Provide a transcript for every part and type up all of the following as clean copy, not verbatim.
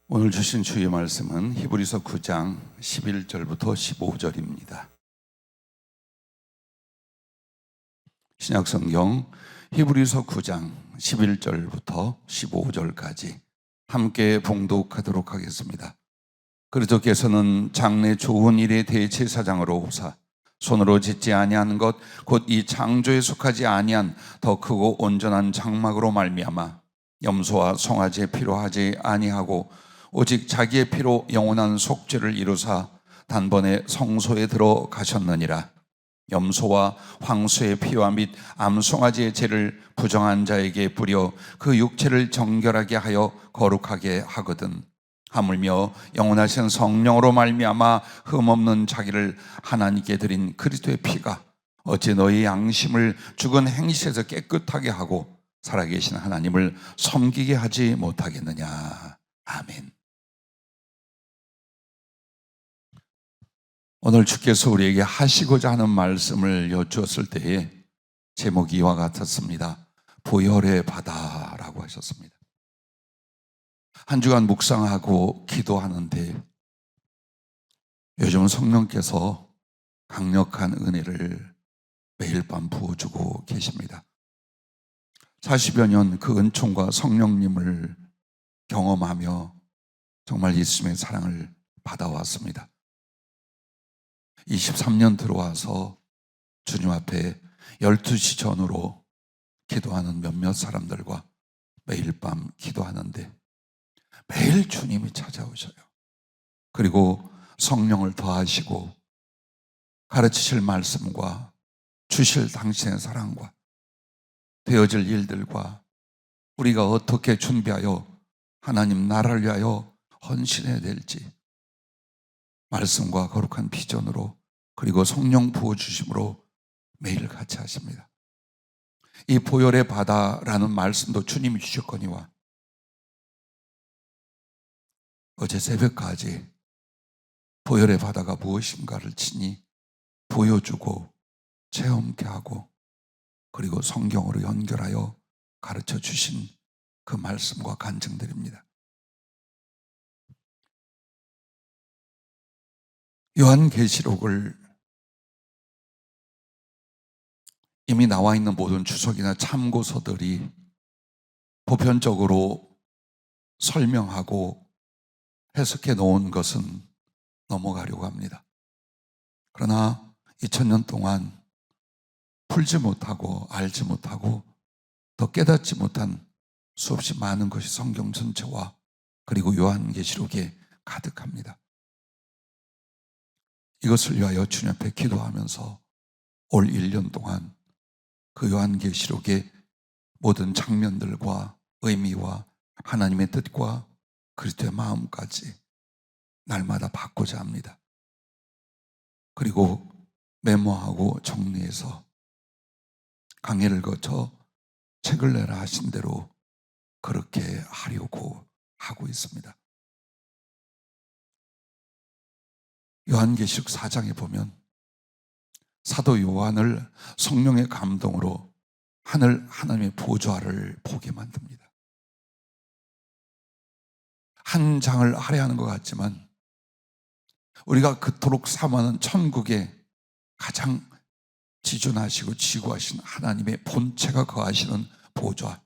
오늘 주신 주의 말씀은 히브리서 9장 11절부터 15절입니다. 신약성경 히브리서 9장 11절부터 15절까지 함께 봉독하도록 하겠습니다. 그리스도께서는 장래 좋은 일의 대제사장으로 오사 손으로 짓지 아니한 것 곧 이 창조에 속하지 아니한 더 크고 온전한 장막으로 말미암아 염소와 송아지의 피로 하지 아니하고 오직 자기의 피로 영원한 속죄를 이루사 단번에 성소에 들어가셨느니라. 염소와 황소의 피와 및 암송아지의 죄를 부정한 자에게 뿌려 그 육체를 정결하게 하여 거룩하게 하거든. 하물며 영원하신 성령으로 말미암아 흠없는 자기를 하나님께 드린 그리스도의 피가 어찌 너희 양심을 죽은 행실에서 깨끗하게 하고 살아계신 하나님을 섬기게 하지 못하겠느냐. 아멘. 오늘 주께서 우리에게 하시고자 하는 말씀을 여쭈었을 때에 제목이 이와 같았습니다. 보혈의 바다라고 하셨습니다. 한 주간 묵상하고 기도하는데 요즘 성령께서 강력한 은혜를 매일 밤 부어주고 계십니다. 40여 년 그 은총과 성령님을 경험하며 정말 예수님의 사랑을 받아왔습니다. 23년 들어와서 주님 앞에 12시 전후로 기도하는 몇몇 사람들과 매일 밤 기도하는데 매일 주님이 찾아오셔요. 그리고 성령을 더하시고 가르치실 말씀과 주실 당신의 사랑과 되어질 일들과 우리가 어떻게 준비하여 하나님 나라를 위하여 헌신해야 될지 말씀과 거룩한 비전으로 그리고 성령 부어주심으로 매일 같이 하십니다. 이 보혈의 바다라는 말씀도 주님이 주셨거니와 어제 새벽까지 보혈의 바다가 무엇인가를 친히 보여주고 체험케 하고 그리고 성경으로 연결하여 가르쳐 주신 그 말씀과 간증들입니다. 요한계시록을 이미 나와 있는 모든 주석이나 참고서들이 보편적으로 설명하고 해석해 놓은 것은 넘어가려고 합니다. 그러나 2000년 동안 풀지 못하고 알지 못하고 더 깨닫지 못한 수없이 많은 것이 성경 전체와 그리고 요한계시록에 가득합니다. 이것을 위하여 주님 앞에 기도하면서 올 1년 동안 그 요한계시록의 모든 장면들과 의미와 하나님의 뜻과 그리스도의 마음까지 날마다 받고자 합니다. 그리고 메모하고 정리해서 강해를 거쳐 책을 내라 하신 대로 그렇게 하려고 하고 있습니다. 요한계시록 4장에 보면 사도 요한을 성령의 감동으로 하나님의 보좌를 보게 만듭니다. 한 장을 할애하는 것 같지만 우리가 그토록 사모하는 천국의 가장 지존하시고 지구하신 하나님의 본체가 거하시는 보좌,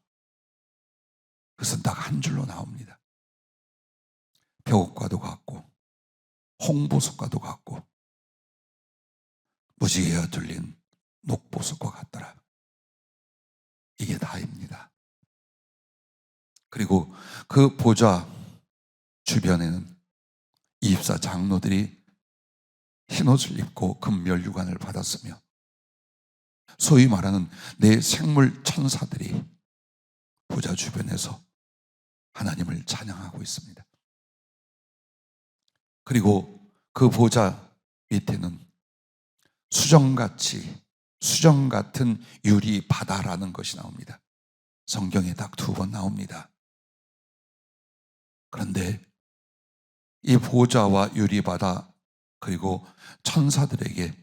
그것은 딱 한 줄로 나옵니다. 벽옥과도 같고 홍보석과도 같고 무지개가 둘린 녹보석과 같더라. 이게 다입니다. 그리고 그 보좌 주변에는 24 장로들이 흰옷을 입고 금면류관을 받았으며 소위 말하는 내 생물 천사들이 보좌 주변에서 하나님을 찬양하고 있습니다. 그리고 그 보좌 밑에는 수정 같은 유리 바다라는 것이 나옵니다. 성경에 딱 2번 나옵니다. 그런데 이 보좌와 유리 바다 그리고 천사들에게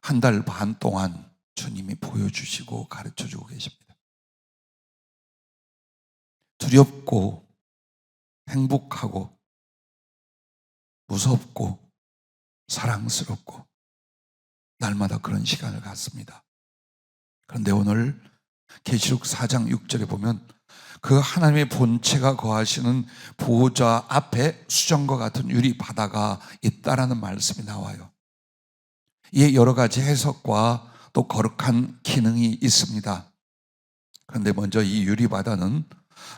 1달 반 동안 주님이 보여주시고 가르쳐주고 계십니다. 두렵고 행복하고 무섭고 사랑스럽고 날마다 그런 시간을 갖습니다. 그런데 오늘 계시록 4장 6절에 보면 그 하나님의 본체가 거하시는 보호자 앞에 수정과 같은 유리 바다가 있다라는 말씀이 나와요. 이에 여러 가지 해석과 또 거룩한 기능이 있습니다. 그런데 먼저 이 유리 바다는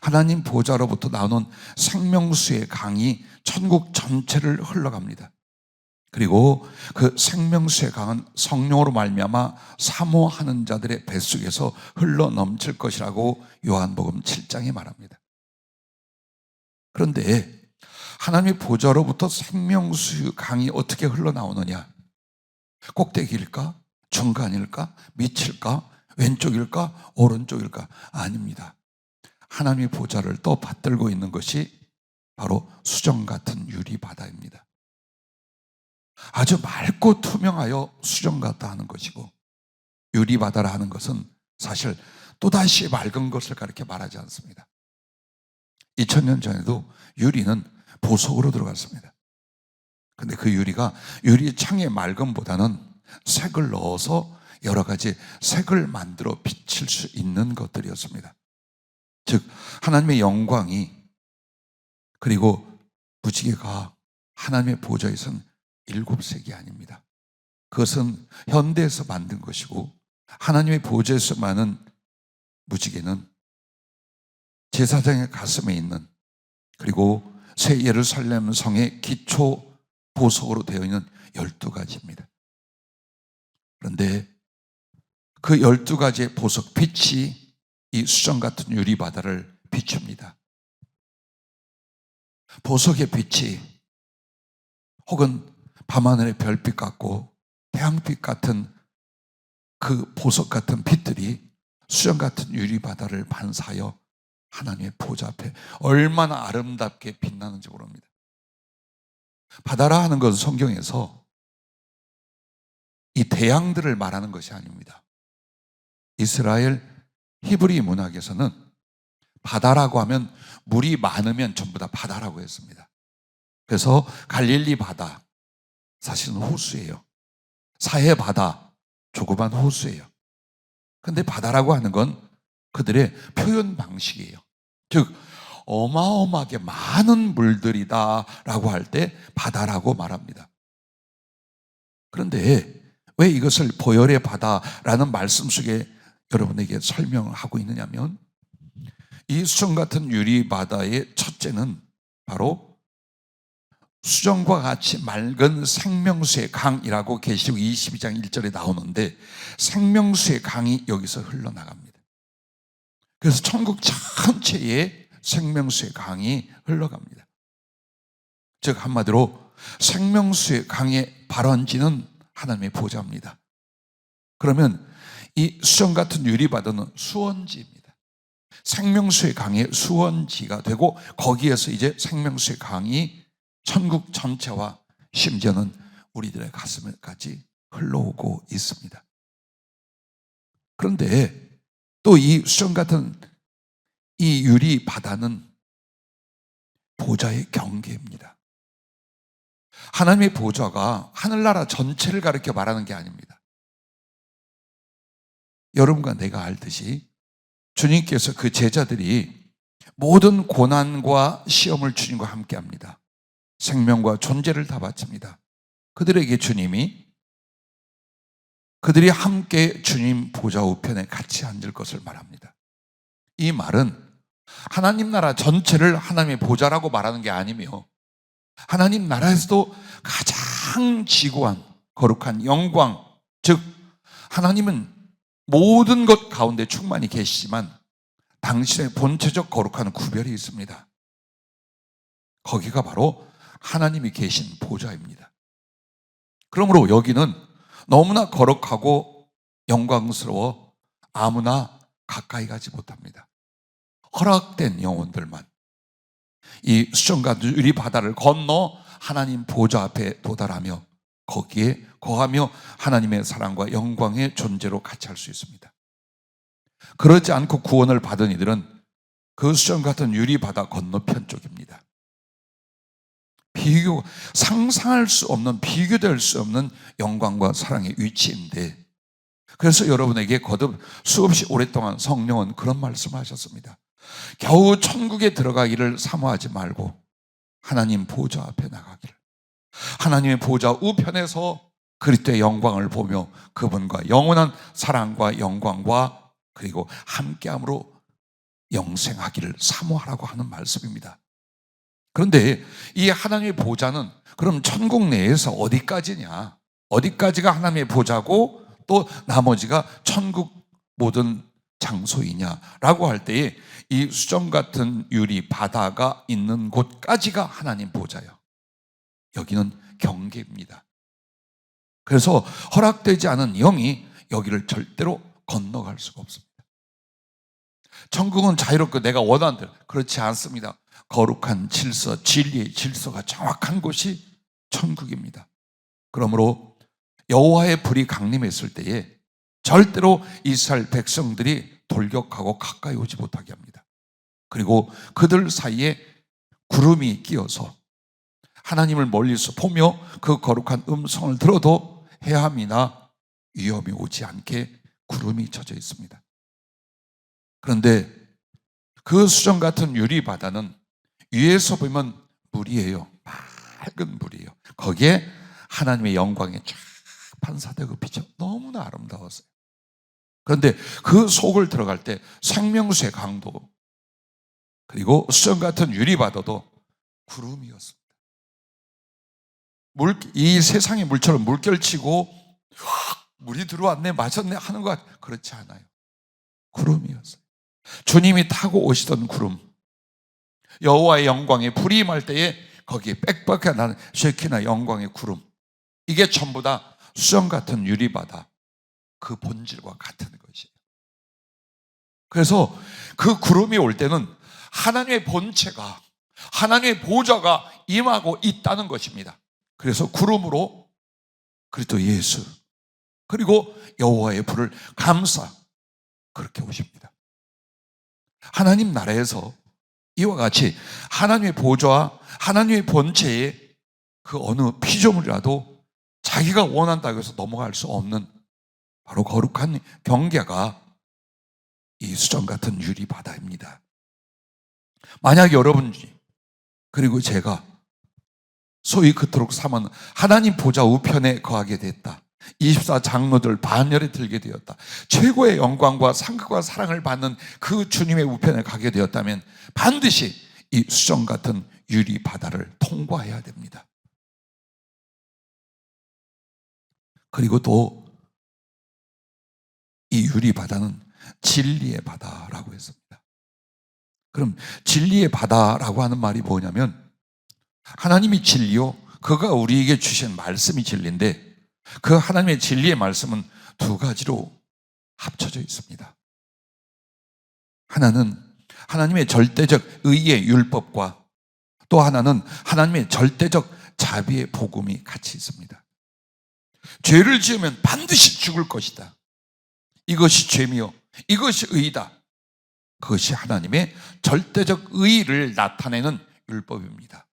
하나님 보호자로부터 나오는 생명수의 강이 천국 전체를 흘러갑니다. 그리고 그 생명수의 강은 성령으로 말미암아 사모하는 자들의 뱃속에서 흘러넘칠 것이라고 요한복음 7장에 말합니다. 그런데 하나님의 보좌로부터 생명수 강이 어떻게 흘러나오느냐? 꼭대기일까? 중간일까? 밑일까? 왼쪽일까? 오른쪽일까? 아닙니다. 하나님의 보좌를 또 받들고 있는 것이 바로 수정 같은 유리 바다입니다. 아주 맑고 투명하여 수정 같다 하는 것이고, 유리 바다라 하는 것은 사실 또다시 맑은 것을 가리켜 말하지 않습니다. 2000년 전에도 유리는 보석으로 들어갔습니다. 근데 그 유리가 유리창의 맑음보다는 색을 넣어서 여러 가지 색을 만들어 비칠 수 있는 것들이었습니다. 즉 하나님의 영광이, 그리고 무지개가 하나님의 보좌에서는 7색이 아닙니다. 그것은 현대에서 만든 것이고, 하나님의 보좌에서 많은 무지개는 제사장의 가슴에 있는, 그리고 새 예루살렘 성의 기초 보석으로 되어 있는 12가지입니다. 그런데 그 12가지의 보석 빛이 이 수정 같은 유리 바다를 비춥니다. 보석의 빛이 혹은 밤하늘의 별빛 같고 태양빛 같은 그 보석 같은 빛들이 수정 같은 유리 바다를 반사하여 하나님의 보좌 앞에 얼마나 아름답게 빛나는지 모릅니다. 바다라 하는 것은 성경에서 이 태양들을 말하는 것이 아닙니다. 이스라엘 히브리 문학에서는 바다라고 하면 물이 많으면 전부 다 바다라고 했습니다. 그래서 갈릴리 바다, 사실은 호수예요. 사해 바다, 조그만 호수예요. 근데 바다라고 하는 건 그들의 표현 방식이에요. 즉 어마어마하게 많은 물들이다라고 할 때 바다라고 말합니다. 그런데 왜 이것을 보혈의 바다라는 말씀 속에 여러분에게 설명을 하고 있느냐면, 이 수정 같은 유리 바다의 첫째는 바로 수정과 같이 맑은 생명수의 강이라고 계시록 22장 1절에 나오는데, 생명수의 강이 여기서 흘러나갑니다. 그래서 천국 전체에 생명수의 강이 흘러갑니다. 즉 한마디로 생명수의 강의 발원지는 하나님의 보좌입니다. 그러면 이 수정 같은 유리 바다는 수원지입니다. 생명수의 강의 수원지가 되고, 거기에서 이제 생명수의 강이 천국 전체와 심지어는 우리들의 가슴에까지 흘러오고 있습니다. 그런데 또 이 수정 같은 이 유리 바다는 보좌의 경계입니다. 하나님의 보좌가 하늘나라 전체를 가리켜 말하는 게 아닙니다. 여러분과 내가 알듯이 주님께서 그 제자들이 모든 고난과 시험을 주님과 함께 합니다. 생명과 존재를 다 바칩니다. 그들에게 주님이 그들이 함께 주님 보좌 우편에 같이 앉을 것을 말합니다. 이 말은 하나님 나라 전체를 하나님의 보좌라고 말하는 게 아니며, 하나님 나라에서도 가장 지고한 거룩한 영광, 즉 하나님은 모든 것 가운데 충만히 계시지만 당신의 본체적 거룩한 구별이 있습니다. 거기가 바로 하나님이 계신 보좌입니다. 그러므로 여기는 너무나 거룩하고 영광스러워 아무나 가까이 가지 못합니다. 허락된 영혼들만 이 수정과 유리 바다를 건너 하나님 보좌 앞에 도달하며 거기에 거하며 하나님의 사랑과 영광의 존재로 같이 할 수 있습니다. 그러지 않고 구원을 받은 이들은 그 수정 같은 유리 바다 건너편 쪽입니다. 상상할 수 없는, 비교될 수 없는 영광과 사랑의 위치인데, 그래서 여러분에게 거듭 수없이 오랫동안 성령은 그런 말씀을 하셨습니다. 겨우 천국에 들어가기를 사모하지 말고 하나님 보좌 앞에 나가기를, 하나님의 보좌 우편에서 그리스도의 영광을 보며 그분과 영원한 사랑과 영광과 그리고 함께함으로 영생하기를 사모하라고 하는 말씀입니다. 그런데 이 하나님의 보좌는 그럼 천국 내에서 어디까지냐? 어디까지가 하나님의 보좌고 또 나머지가 천국 모든 장소이냐라고 할 때에 이 수정 같은 유리 바다가 있는 곳까지가 하나님 보좌예요. 여기는 경계입니다. 그래서 허락되지 않은 영이 여기를 절대로 건너갈 수가 없습니다. 천국은 자유롭고 내가 원하는 대로, 그렇지 않습니다. 거룩한 질서, 진리의 질서가 정확한 곳이 천국입니다. 그러므로 여호와의 불이 강림했을 때에 절대로 이스라엘 백성들이 돌격하고 가까이 오지 못하게 합니다. 그리고 그들 사이에 구름이 끼어서 하나님을 멀리서 보며 그 거룩한 음성을 들어도 해함이나 위험이 오지 않게 구름이 젖어 있습니다. 그런데 그 수정 같은 유리 바다는 위에서 보면 물이에요. 맑은 물이에요. 거기에 하나님의 영광이 쫙 반사되고 비쳐 너무나 아름다웠어요. 그런데 그 속을 들어갈 때 생명수의 강도, 그리고 수정 같은 유리 바다도 구름이었습니다. 이 세상의 물처럼 물결치고 물이 들어왔네, 마셨네 하는 것 그렇지 않아요. 구름이었어요. 주님이 타고 오시던 구름, 여호와의 영광에 불이 임할 때에 거기에 빽빽하게 나는 쉐키나 영광의 구름, 이게 전부 다 수정 같은 유리바다 그 본질과 같은 것이에요. 그래서 그 구름이 올 때는 하나님의 본체가, 하나님의 보좌가 임하고 있다는 것입니다. 그래서 구름으로 그리스도 예수 그리고 여호와의 불을 감싸 그렇게 오십니다. 하나님 나라에서 이와 같이 하나님의 보좌와 하나님의 본체에 그 어느 피조물이라도 자기가 원한다고 해서 넘어갈 수 없는 바로 거룩한 경계가 이 수정 같은 유리 바다입니다. 만약 여러분이 그리고 제가 소위 그토록 삼은 하나님 보좌 우편에 거하게 됐다, 24장로들 반열에 들게 되었다, 최고의 영광과 상급과 사랑을 받는 그 주님의 우편에 가게 되었다면 반드시 이 수정 같은 유리 바다를 통과해야 됩니다. 그리고 또 이 유리 바다는 진리의 바다라고 했습니다. 그럼 진리의 바다라고 하는 말이 뭐냐면, 하나님이 진리요, 그가 우리에게 주신 말씀이 진리인데 그 하나님의 진리의 말씀은 두 가지로 합쳐져 있습니다. 하나는 하나님의 절대적 의의 율법과 또 하나는 하나님의 절대적 자비의 복음이 같이 있습니다. 죄를 지으면 반드시 죽을 것이다, 이것이 죄미요 이것이 의이다, 그것이 하나님의 절대적 의의를 나타내는 율법입니다.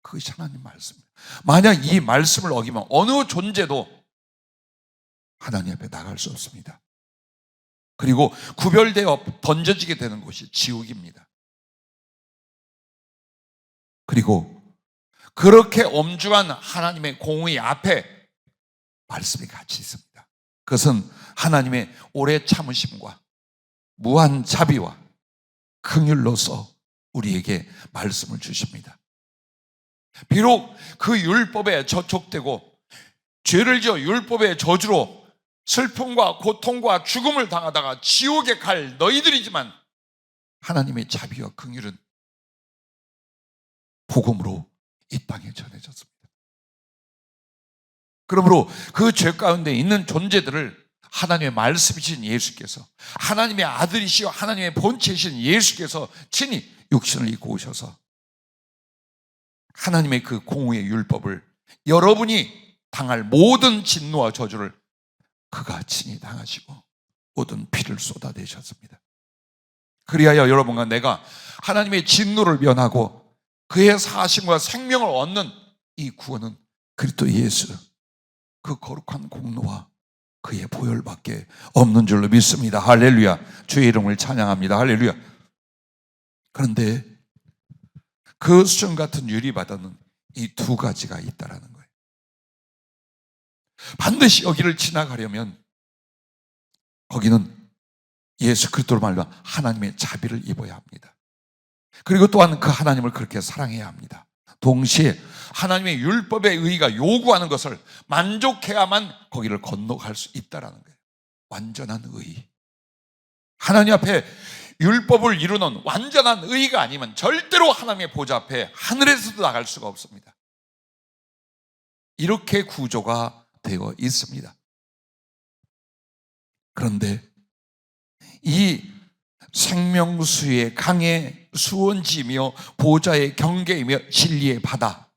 그것이 하나님 말씀입니다. 만약 이 말씀을 어기면 어느 존재도 하나님 앞에 나갈 수 없습니다. 그리고 구별되어 던져지게 되는 곳이 지옥입니다. 그리고 그렇게 엄중한 하나님의 공의 앞에 말씀이 같이 있습니다. 그것은 하나님의 오래 참으심과 무한 자비와 긍휼로서 우리에게 말씀을 주십니다. 비록 그 율법에 저촉되고 죄를 지어 율법의 저주로 슬픔과 고통과 죽음을 당하다가 지옥에 갈 너희들이지만 하나님의 자비와 긍휼은 복음으로 이 땅에 전해졌습니다. 그러므로 그 죄 가운데 있는 존재들을 하나님의 말씀이신 예수께서, 하나님의 아들이시여 하나님의 본체이신 예수께서 친히 육신을 입고 오셔서 하나님의 그 공의의 율법을, 여러분이 당할 모든 진노와 저주를 그가 친히 당하시고 모든 피를 쏟아내셨습니다. 그리하여 여러분과 내가 하나님의 진노를 면하고 그의 사하심과 생명을 얻는 이 구원은 그리스도 예수 그 거룩한 공로와 그의 보혈밖에 없는 줄로 믿습니다. 할렐루야. 주의 이름을 찬양합니다. 할렐루야. 그런데 그 수정 같은 유리바다는 이 두 가지가 있다라는 거예요. 반드시 여기를 지나가려면 거기는 예수 그리스도로 말미암아 하나님의 자비를 입어야 합니다. 그리고 또한 그 하나님을 그렇게 사랑해야 합니다. 동시에 하나님의 율법의 의의가 요구하는 것을 만족해야만 거기를 건너갈 수 있다라는 거예요. 완전한 의의. 하나님 앞에 율법을 이루는 완전한 의의가 아니면 절대로 하나님의 보좌 앞에 하늘에서도 나갈 수가 없습니다. 이렇게 구조가 되어 있습니다. 그런데 이 생명수의 강의 수원지이며 보좌의 경계이며 진리의 바다,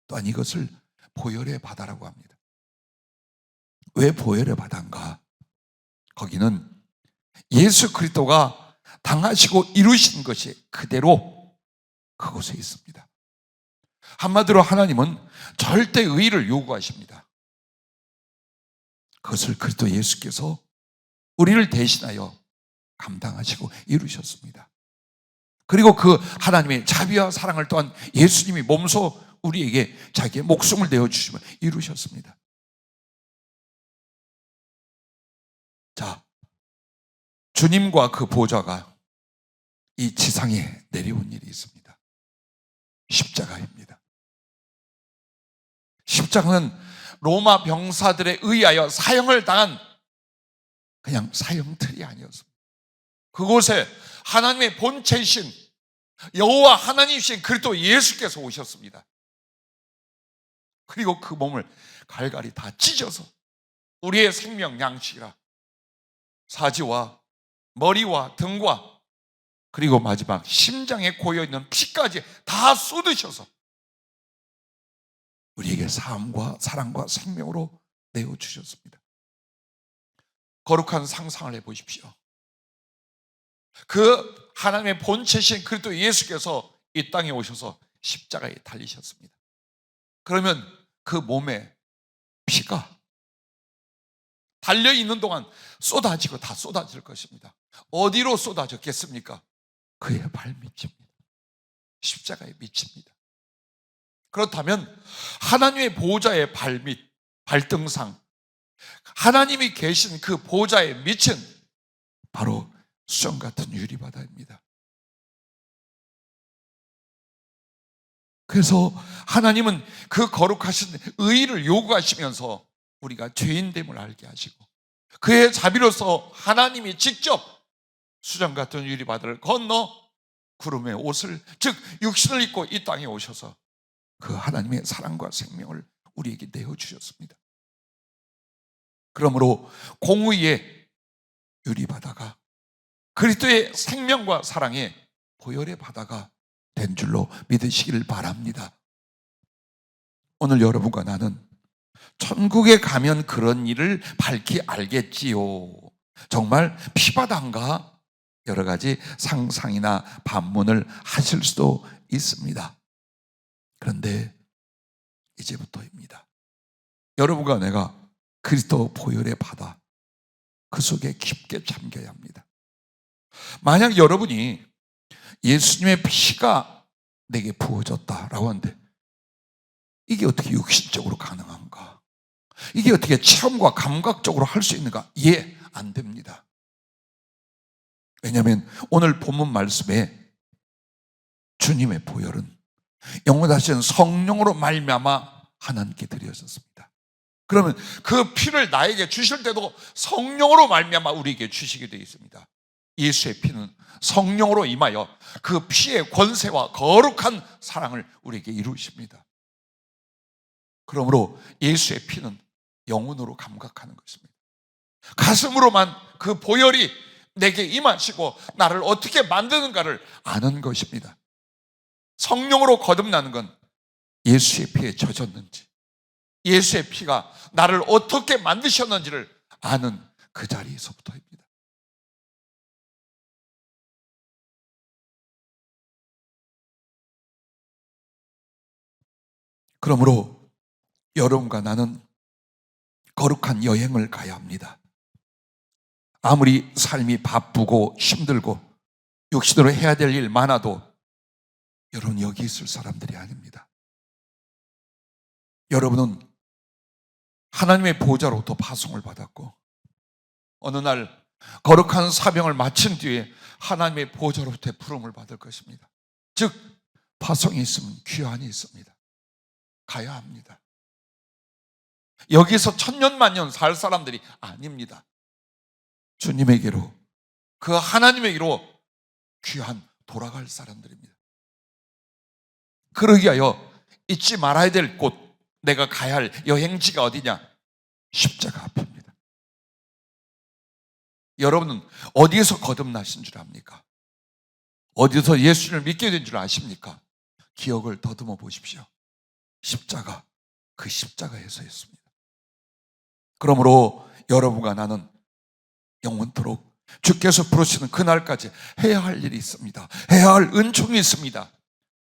또한 이것을 보혈의 바다라고 합니다. 왜 보혈의 바다인가? 거기는 예수 그리스도가 당하시고 이루신 것이 그대로 그곳에 있습니다. 한마디로 하나님은 절대 의의를 요구하십니다. 그것을 그리스도 예수께서 우리를 대신하여 감당하시고 이루셨습니다. 그리고 그 하나님의 자비와 사랑을 또한 예수님이 몸소 우리에게 자기의 목숨을 내어주시며 이루셨습니다. 자, 주님과 그 보좌가 이 지상에 내려온 일이 있습니다. 십자가입니다. 십자가는 로마 병사들에 의하여 사형을 당한 그냥 사형틀이 아니었습니다. 그곳에 하나님의 본체이신 여호와 하나님이신 그리스도 예수께서 오셨습니다. 그리고 그 몸을 갈갈이 다 찢어서 우리의 생명 양식이라 사지와 머리와 등과 그리고 마지막 심장에 고여있는 피까지 다 쏟으셔서 우리에게 삶과 사랑과 생명으로 내어주셨습니다. 거룩한 상상을 해보십시오. 그 하나님의 본체신 그리스도 예수께서 이 땅에 오셔서 십자가에 달리셨습니다. 그러면 그 몸에 피가 달려있는 동안 쏟아지고 다 쏟아질 것입니다. 어디로 쏟아졌겠습니까? 그의 발밑입니다. 십자가의 밑입니다. 그렇다면 하나님의 보좌의 발밑, 발등상, 하나님이 계신 그 보좌의 밑은 바로 수정 같은 유리바다입니다. 그래서 하나님은 그 거룩하신 의의를 요구하시면서 우리가 죄인됨을 알게 하시고 그의 자비로서 하나님이 직접 수정 같은 유리바다를 건너 구름의 옷을, 즉 육신을 입고 이 땅에 오셔서 그 하나님의 사랑과 생명을 우리에게 내어주셨습니다. 그러므로 공의의 유리바다가 그리스도의 생명과 사랑의 보혈의 바다가 된 줄로 믿으시기를 바랍니다. 오늘 여러분과 나는 천국에 가면 그런 일을 밝히 알겠지요. 정말 피바다인가? 여러 가지 상상이나 반문을 하실 수도 있습니다. 그런데 이제부터입니다. 여러분과 내가 그리스도 보혈의 바다 그 속에 깊게 잠겨야 합니다. 만약 여러분이 예수님의 피가 내게 부어졌다라고 하는데 이게 어떻게 육신적으로 가능한가? 이게 어떻게 체험과 감각적으로 할 수 있는가? 예, 안 됩니다. 왜냐하면 오늘 본문 말씀에 주님의 보혈은 영원하신 성령으로 말미암아 하나님께 드려졌습니다. 그러면 그 피를 나에게 주실 때도 성령으로 말미암아 우리에게 주시게 되어 있습니다. 예수의 피는 성령으로 임하여 그 피의 권세와 거룩한 사랑을 우리에게 이루십니다. 그러므로 예수의 피는 영혼으로 감각하는 것입니다. 가슴으로만 그 보혈이 내게 임하시고 나를 어떻게 만드는가를 아는 것입니다. 성령으로 거듭나는 건 예수의 피에 젖었는지 예수의 피가 나를 어떻게 만드셨는지를 아는 그 자리에서부터입니다. 그러므로 여러분과 나는 거룩한 여행을 가야 합니다. 아무리 삶이 바쁘고 힘들고 육신으로 해야 될 일 많아도 여러분 여기 있을 사람들이 아닙니다. 여러분은 하나님의 보호자로부터 파송을 받았고 어느 날 거룩한 사명을 마친 뒤에 하나님의 보호자로부터 부름을 받을 것입니다. 즉 파송이 있으면 귀환이 있습니다. 가야 합니다. 여기서 천년만년 살 사람들이 아닙니다. 주님에게로, 그 하나님에게로 귀환 돌아갈 사람들입니다. 그러기 위하여 잊지 말아야 될 곳, 내가 가야 할 여행지가 어디냐? 십자가 앞입니다. 여러분은 어디에서 거듭나신 줄 압니까? 어디서 예수를 믿게 된 줄 아십니까? 기억을 더듬어 보십시오. 십자가, 그 십자가에서였습니다. 그러므로 여러분과 나는 영원토록 주께서 부르시는 그날까지 해야 할 일이 있습니다. 해야 할 은총이 있습니다.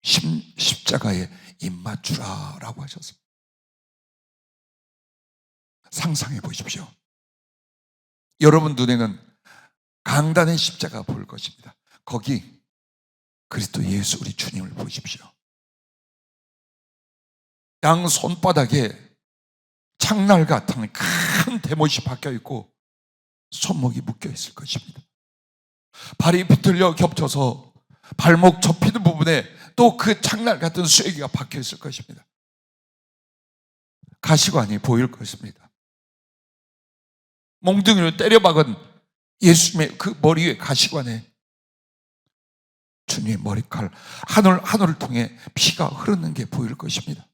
십자가에 입맞추라 라고 하셨습니다. 상상해 보십시오. 여러분 눈에는 강단의 십자가 보일 것입니다. 거기 그리스도 예수 우리 주님을 보십시오. 양 손바닥에 창날 같은 큰 대못이 박혀 있고 손목이 묶여 있을 것입니다. 발이 비틀려 겹쳐서 발목 접히는 부분에 또 그 창날 같은 쐐기가 박혀 있을 것입니다. 가시관이 보일 것입니다. 몽둥이로 때려박은 예수님의 그 머리 위에 가시관에 주님의 머리칼 한올을 통해 피가 흐르는 게 보일 것입니다.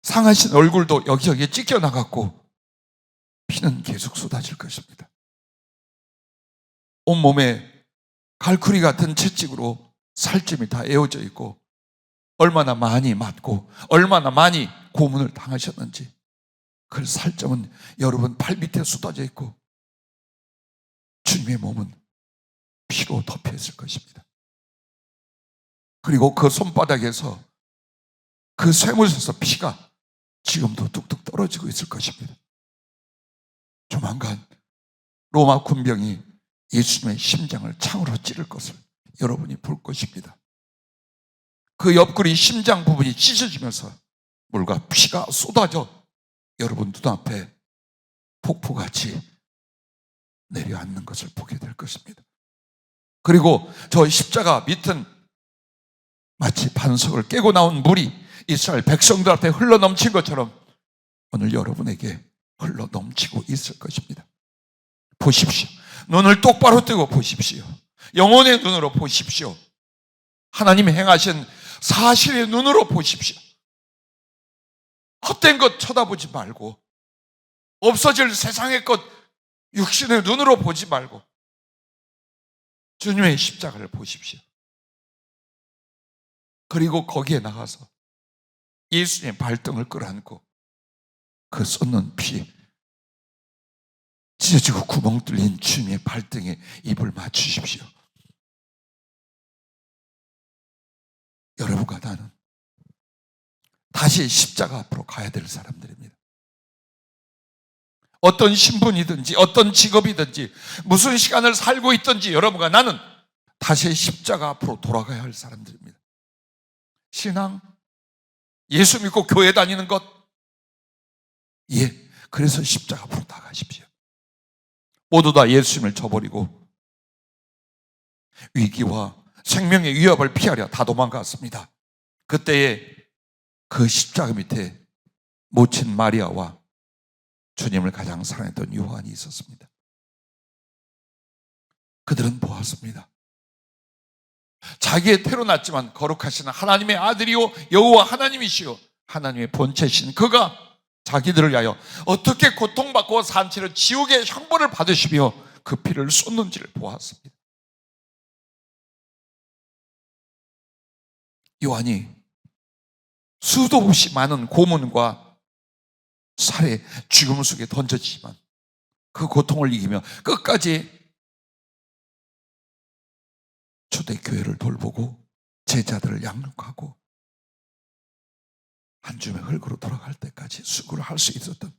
상하신 얼굴도 여기저기에 찢겨나갔고 피는 계속 쏟아질 것입니다. 온몸에 갈쿠리 같은 채찍으로 살점이 다 에워져 있고 얼마나 많이 맞고 얼마나 많이 고문을 당하셨는지 그 살점은 여러분 팔 밑에 쏟아져 있고 주님의 몸은 피로 덮여 있을 것입니다. 그리고 그 손바닥에서 그 쇠못에서 피가 지금도 뚝뚝 떨어지고 있을 것입니다. 조만간 로마 군병이 예수님의 심장을 창으로 찌를 것을 여러분이 볼 것입니다. 그 옆구리 심장 부분이 찢어지면서 물과 피가 쏟아져 여러분 눈앞에 폭포같이 내려앉는 것을 보게 될 것입니다. 그리고 저 십자가 밑은 마치 반석을 깨고 나온 물이 이스라엘 백성들 앞에 흘러넘친 것처럼 오늘 여러분에게 흘러넘치고 있을 것입니다. 보십시오. 눈을 똑바로 뜨고 보십시오. 영혼의 눈으로 보십시오. 하나님이 행하신 사실의 눈으로 보십시오. 헛된 것 쳐다보지 말고 없어질 세상의 것 육신의 눈으로 보지 말고 주님의 십자가를 보십시오. 그리고 거기에 나가서 예수님의 발등을 끌어안고 그 쏟는 피 찢어지고 구멍 뚫린 주님의 발등에 입을 맞추십시오. 여러분과 나는 다시 십자가 앞으로 가야 될 사람들입니다. 어떤 신분이든지 어떤 직업이든지 무슨 시간을 살고 있든지 여러분과 나는 다시 십자가 앞으로 돌아가야 할 사람들입니다. 신앙, 예수 믿고 교회 다니는 것, 예, 그래서 십자가 앞으로 나가십시오. 모두 다 예수님을 저버리고 위기와 생명의 위협을 피하려 다 도망갔습니다. 그때에 그 십자가 밑에 모친 마리아와 주님을 가장 사랑했던 요한이 있었습니다. 그들은 보았습니다. 자기의 태로 났지만 거룩하신 하나님의 아들이요 여호와 하나님이시요 하나님의 본체신 그가 자기들을 위하여 어떻게 고통받고 산채로 지옥의 형벌을 받으시며 그 피를 쏟는지를 보았습니다. 요한이 수도 없이 많은 고문과 살해, 죽음 속에 던져지지만 그 고통을 이기며 끝까지 초대교회를 돌보고 제자들을 양육하고 안중에 흙으로 돌아갈 때까지 수고를 할 수 있었던,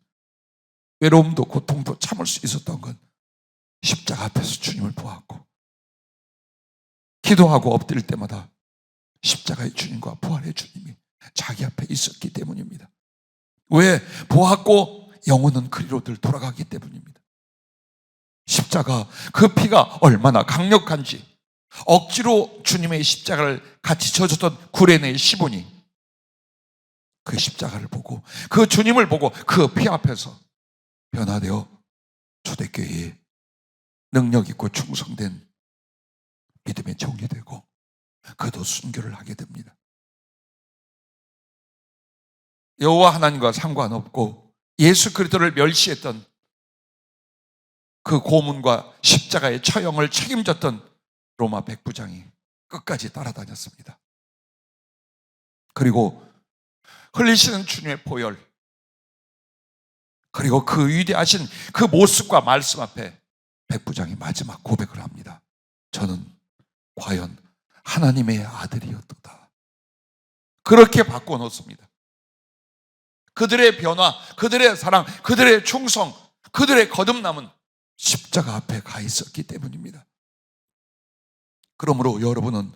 외로움도 고통도 참을 수 있었던 건 십자가 앞에서 주님을 보았고, 기도하고 엎드릴 때마다 십자가의 주님과 부활의 주님이 자기 앞에 있었기 때문입니다. 왜? 보았고 영혼은 그리로들 돌아가기 때문입니다. 십자가, 그 피가 얼마나 강력한지, 억지로 주님의 십자가를 같이 져줬던 구레네의 시몬이 그 십자가를 보고, 그 주님을 보고 그 피 앞에서 변화되어 초대교회에 능력 있고 충성된 믿음의 종이 되고 그도 순교를 하게 됩니다. 여호와 하나님과 상관없고 예수 그리스도를 멸시했던 그 고문과 십자가의 처형을 책임졌던 로마 백부장이 끝까지 따라다녔습니다. 그리고 흘리시는 주님의 보혈, 그리고 그 위대하신 그 모습과 말씀 앞에 백부장이 마지막 고백을 합니다. 저는 과연 하나님의 아들이었도다. 그렇게 바꿔놓습니다. 그들의 변화, 그들의 사랑, 그들의 충성, 그들의 거듭남은 십자가 앞에 가 있었기 때문입니다. 그러므로 여러분은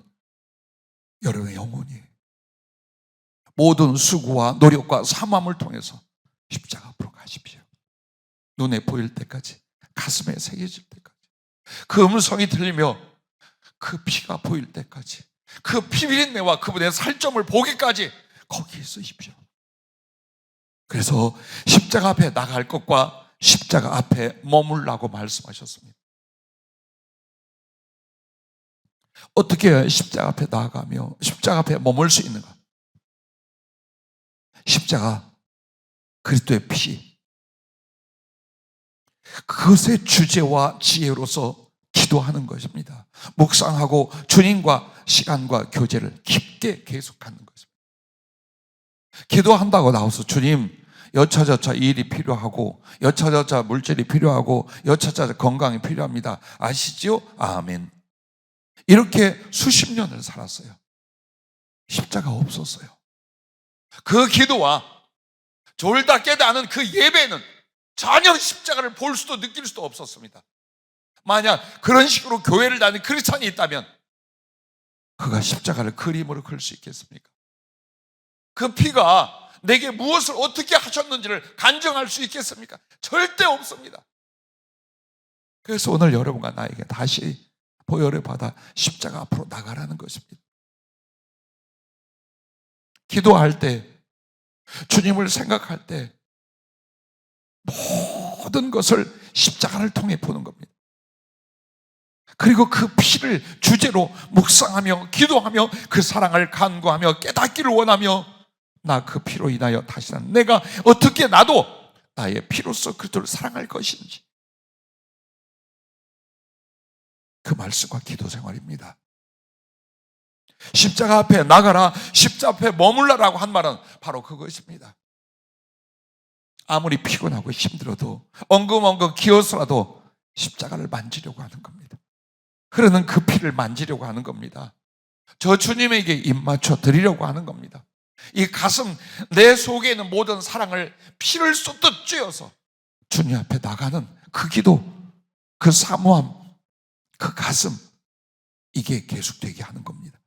여러분의 영혼이 모든 수고와 노력과 삼함을 통해서 십자가 앞으로 가십시오. 눈에 보일 때까지, 가슴에 새겨질 때까지, 그 음성이 들리며 그 피가 보일 때까지, 그 피비린내와 그분의 살점을 보기까지 거기에 있으십시오. 그래서 십자가 앞에 나갈 것과 십자가 앞에 머물라고 말씀하셨습니다. 어떻게 십자가 앞에 나아가며 십자가 앞에 머물 수 있는가? 십자가, 그리스도의 피, 그것의 주제와 지혜로서 기도하는 것입니다. 묵상하고 주님과 시간과 교제를 깊게 계속하는 것입니다. 기도한다고 나와서 주님, 여차저차 일이 필요하고 여차저차 물질이 필요하고 여차저차 건강이 필요합니다. 아시지요? 아멘. 이렇게 수십 년을 살았어요. 십자가 없었어요. 그 기도와 졸다 깨다 하는 그 예배는 전혀 십자가를 볼 수도 느낄 수도 없었습니다. 만약 그런 식으로 교회를 다니는 크리스찬이 있다면 그가 십자가를 그림으로 그릴 수 있겠습니까? 그 피가 내게 무엇을 어떻게 하셨는지를 간증할 수 있겠습니까? 절대 없습니다. 그래서 오늘 여러분과 나에게 다시 보혈을 받아 십자가 앞으로 나가라는 것입니다. 기도할 때, 주님을 생각할 때 모든 것을 십자가를 통해 보는 겁니다. 그리고 그 피를 주제로 묵상하며 기도하며 그 사랑을 간구하며 깨닫기를 원하며, 나 그 피로 인하여 다시 내가 어떻게 나도 나의 피로서 그리스도를 사랑할 것인지, 그 말씀과 기도 생활입니다. 십자가 앞에 나가라, 십자가 앞에 머물라라고 한 말은 바로 그것입니다. 아무리 피곤하고 힘들어도 엉금엉금 기어서라도 십자가를 만지려고 하는 겁니다. 흐르는 그 피를 만지려고 하는 겁니다. 저 주님에게 입 맞춰 드리려고 하는 겁니다. 이 가슴, 내 속에 있는 모든 사랑을 피를 쏟듯 쥐어서 주님 앞에 나가는 그 기도, 그 사모함, 그 가슴, 이게 계속되게 하는 겁니다.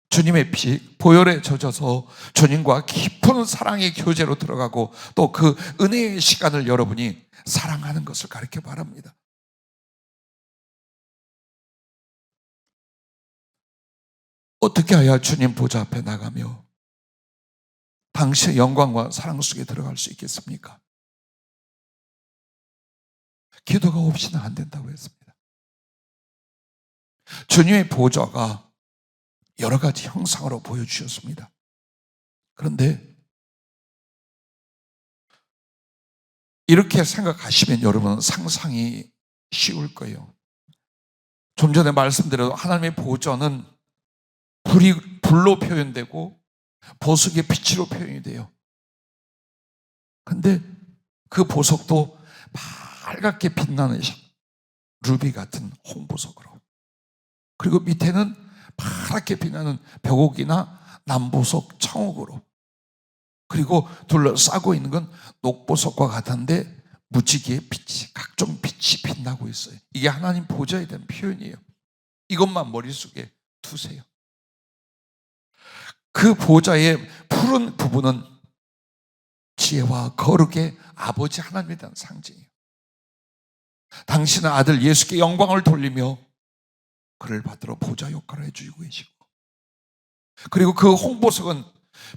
주님의 피, 보혈에 젖어서 주님과 깊은 사랑의 교제로 들어가고 또 그 은혜의 시간을 여러분이 사랑하는 것을 가르쳐 바랍니다. 어떻게 해야 주님 보좌 앞에 나가며 당신의 영광과 사랑 속에 들어갈 수 있겠습니까? 기도가 없이는 안 된다고 했습니다. 주님의 보좌가 여러 가지 형상으로 보여주셨습니다. 그런데 이렇게 생각하시면 여러분은 상상이 쉬울 거예요. 좀 전에 말씀드린 하나님의 보좌는 불로 표현되고 보석의 빛으로 표현이 돼요. 근데 그 보석도 빨갛게 빛나는 루비 같은 홍보석으로, 그리고 밑에는 파랗게 빛나는 벽옥이나 남보석 청옥으로, 그리고 둘러싸고 있는 건 녹보석과 같은데 무지개의 빛이, 각종 빛이 빛나고 있어요. 이게 하나님 보좌에 대한 표현이에요. 이것만 머릿속에 두세요. 그 보좌의 푸른 부분은 지혜와 거룩의 아버지 하나님에 대한 상징이에요. 당신은 아들 예수께 영광을 돌리며 그를 받들어 보좌 역할을 해주고 계시고, 그리고 그 홍보석은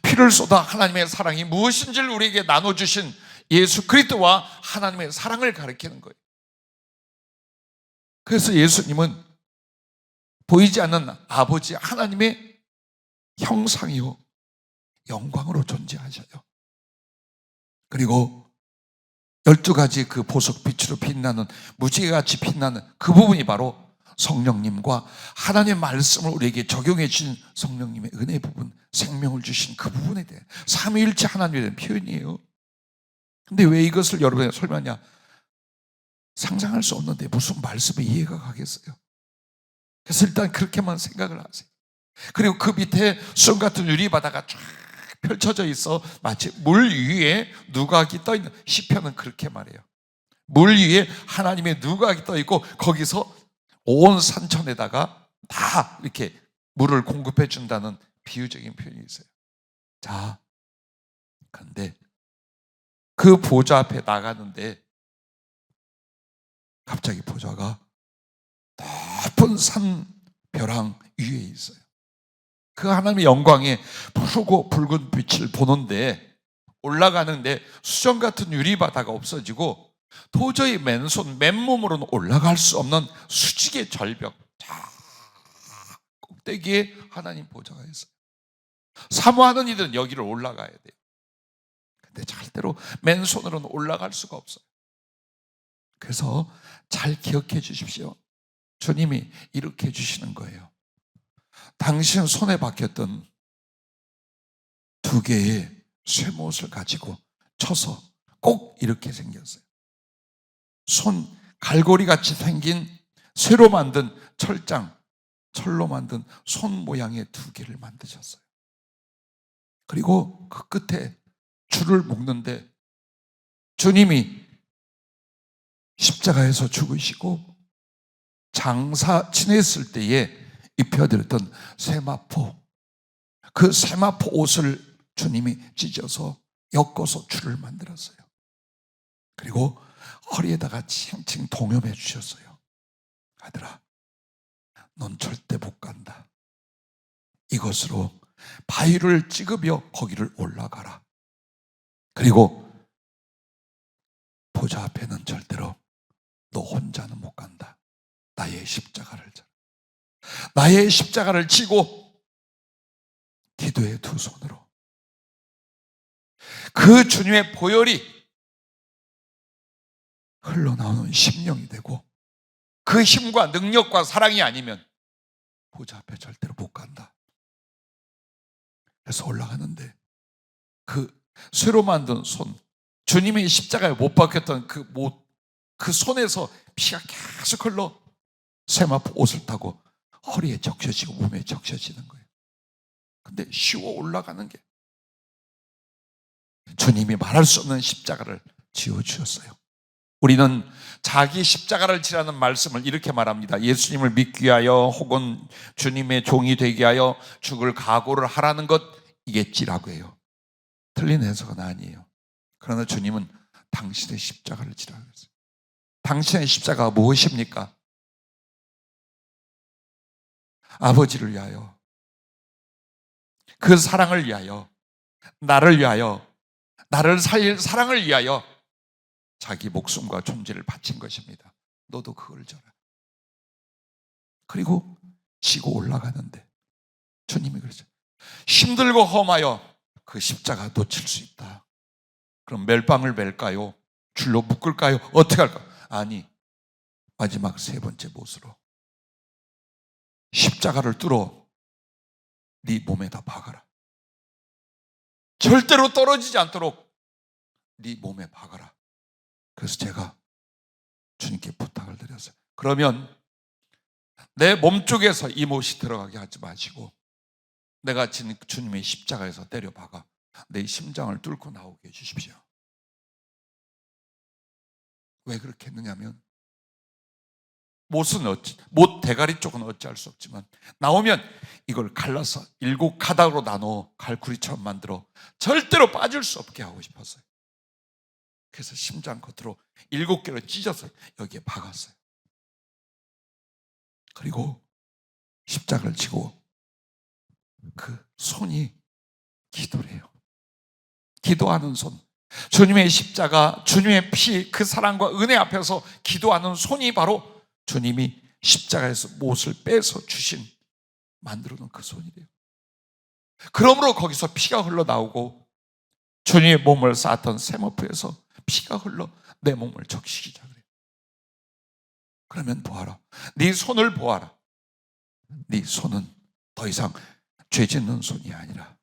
피를 쏟아 하나님의 사랑이 무엇인지를 우리에게 나눠주신 예수 그리스도와 하나님의 사랑을 가리키는 거예요. 그래서 예수님은 보이지 않는 아버지 하나님의 형상이요 영광으로 존재하셔요. 그리고 12가지 그 보석빛으로 빛나는, 무지개같이 빛나는 그 부분이 바로 성령님과 하나님의 말씀을 우리에게 적용해 주신 성령님의 은혜 부분, 생명을 주신 그 부분에 대해 삼위일체 하나님에 대한 표현이에요. 근데 왜 이것을 여러분에게 설명하냐? 상상할 수 없는데 무슨 말씀이 이해가 가겠어요? 그래서 일단 그렇게만 생각을 하세요. 그리고 그 밑에 수정 같은 유리바다가 쫙 펼쳐져 있어 마치 물 위에 누각이 떠 있는, 시편은 그렇게 말해요. 물 위에 하나님의 누각이 떠 있고 거기서 온 산천에다가 다 이렇게 물을 공급해 준다는 비유적인 표현이 있어요. 자, 그런데 그 보좌 앞에 나가는데 갑자기 보좌가 높은 산 벼랑 위에 있어요. 그 하나님의 영광에 푸르고 붉은 빛을 보는데, 올라가는데 수정 같은 유리바다가 없어지고 도저히 맨몸으로는 올라갈 수 없는 수직의 절벽, 꼭대기에 하나님 보좌가 있어요. 사모하는 이들은 여기를 올라가야 돼요. 근데 절대로 맨손으로는 올라갈 수가 없어요. 그래서 잘 기억해 주십시오. 주님이 이렇게 해주시는 거예요. 당신 손에 박혔던 2개의 쇠못을 가지고 쳐서 꼭 이렇게 생겼어요. 손 갈고리 같이 생긴 쇠로 만든 철로 만든 손 모양의 2개를 만드셨어요. 그리고 그 끝에 줄을 묶는데 주님이 십자가에서 죽으시고 장사 지냈을 때에 입혀드렸던 세마포, 그 세마포 옷을 주님이 찢어서 엮어서 줄을 만들었어요. 그리고 허리에다가 칭칭 동여매 주셨어요. 아들아, 넌 절대 못 간다. 이것으로 바위를 찍으며 거기를 올라가라. 그리고 보좌 앞에는 절대로 너 혼자는 못 간다. 나의 십자가를 져. 나의 십자가를 지고 기도의 2 손으로 그 주님의 보혈이 흘러나오는 심령이 되고, 그 힘과 능력과 사랑이 아니면 보좌 앞에 절대로 못 간다. 그래서 올라가는데 그 쇠로 만든 손, 주님이 십자가에 못 박혔던 그 손에서 피가 계속 흘러 세마포 옷을 타고 허리에 적셔지고 몸에 적셔지는 거예요. 근데 쉬워 올라가는 게 주님이 말할 수 없는 십자가를 지어주셨어요. 우리는 자기 십자가를 지라는 말씀을 이렇게 말합니다. 예수님을 믿기 위하여 혹은 주님의 종이 되게 하여 죽을 각오를 하라는 것, 이게 지라고 해요. 틀린 해석은 아니에요. 그러나 주님은 당신의 십자가를 지라고 했어요. 당신의 십자가가 무엇입니까? 아버지를 위하여, 그 사랑을 위하여, 나를 위하여, 나를 살릴 사랑을 위하여 자기 목숨과 존재를 바친 것입니다. 너도 그걸 져라. 그리고 지고 올라가는데 주님이 그러죠. 힘들고 험하여 그 십자가 놓칠 수 있다. 그럼 멜빵을 멜까요? 줄로 묶을까요? 어떻게 할까요? 아니, 마지막 3번째 못으로 십자가를 뚫어 네 몸에다 박아라. 절대로 떨어지지 않도록 네 몸에 박아라. 그래서 제가 주님께 부탁을 드렸어요. 그러면 내 몸쪽에서 이 못이 들어가게 하지 마시고 내가 주님의 십자가에서 때려 박아 내 심장을 뚫고 나오게 해주십시오. 왜 그렇게 했느냐면, 못 대가리 쪽은 어찌할 수 없지만 나오면 이걸 갈라서 7가닥으로 나눠 갈구리처럼 만들어 절대로 빠질 수 없게 하고 싶었어요. 그래서 심장 겉으로 7개로 찢어서 여기에 박았어요. 그리고 십자가를 지고 그 손이 기도래요. 기도하는 손, 주님의 십자가, 주님의 피, 그 사랑과 은혜 앞에서 기도하는 손이 바로 주님이 십자가에서 못을 빼서 주신, 만들어 놓은 그 손이래요. 그러므로 거기서 피가 흘러나오고 주님의 몸을 쌓았던 세모프에서 피가 흘러 내 몸을 적시기자 그래요. 그러면 보아라, 네 손을 보아라. 네 손은 더 이상 죄 짓는 손이 아니라,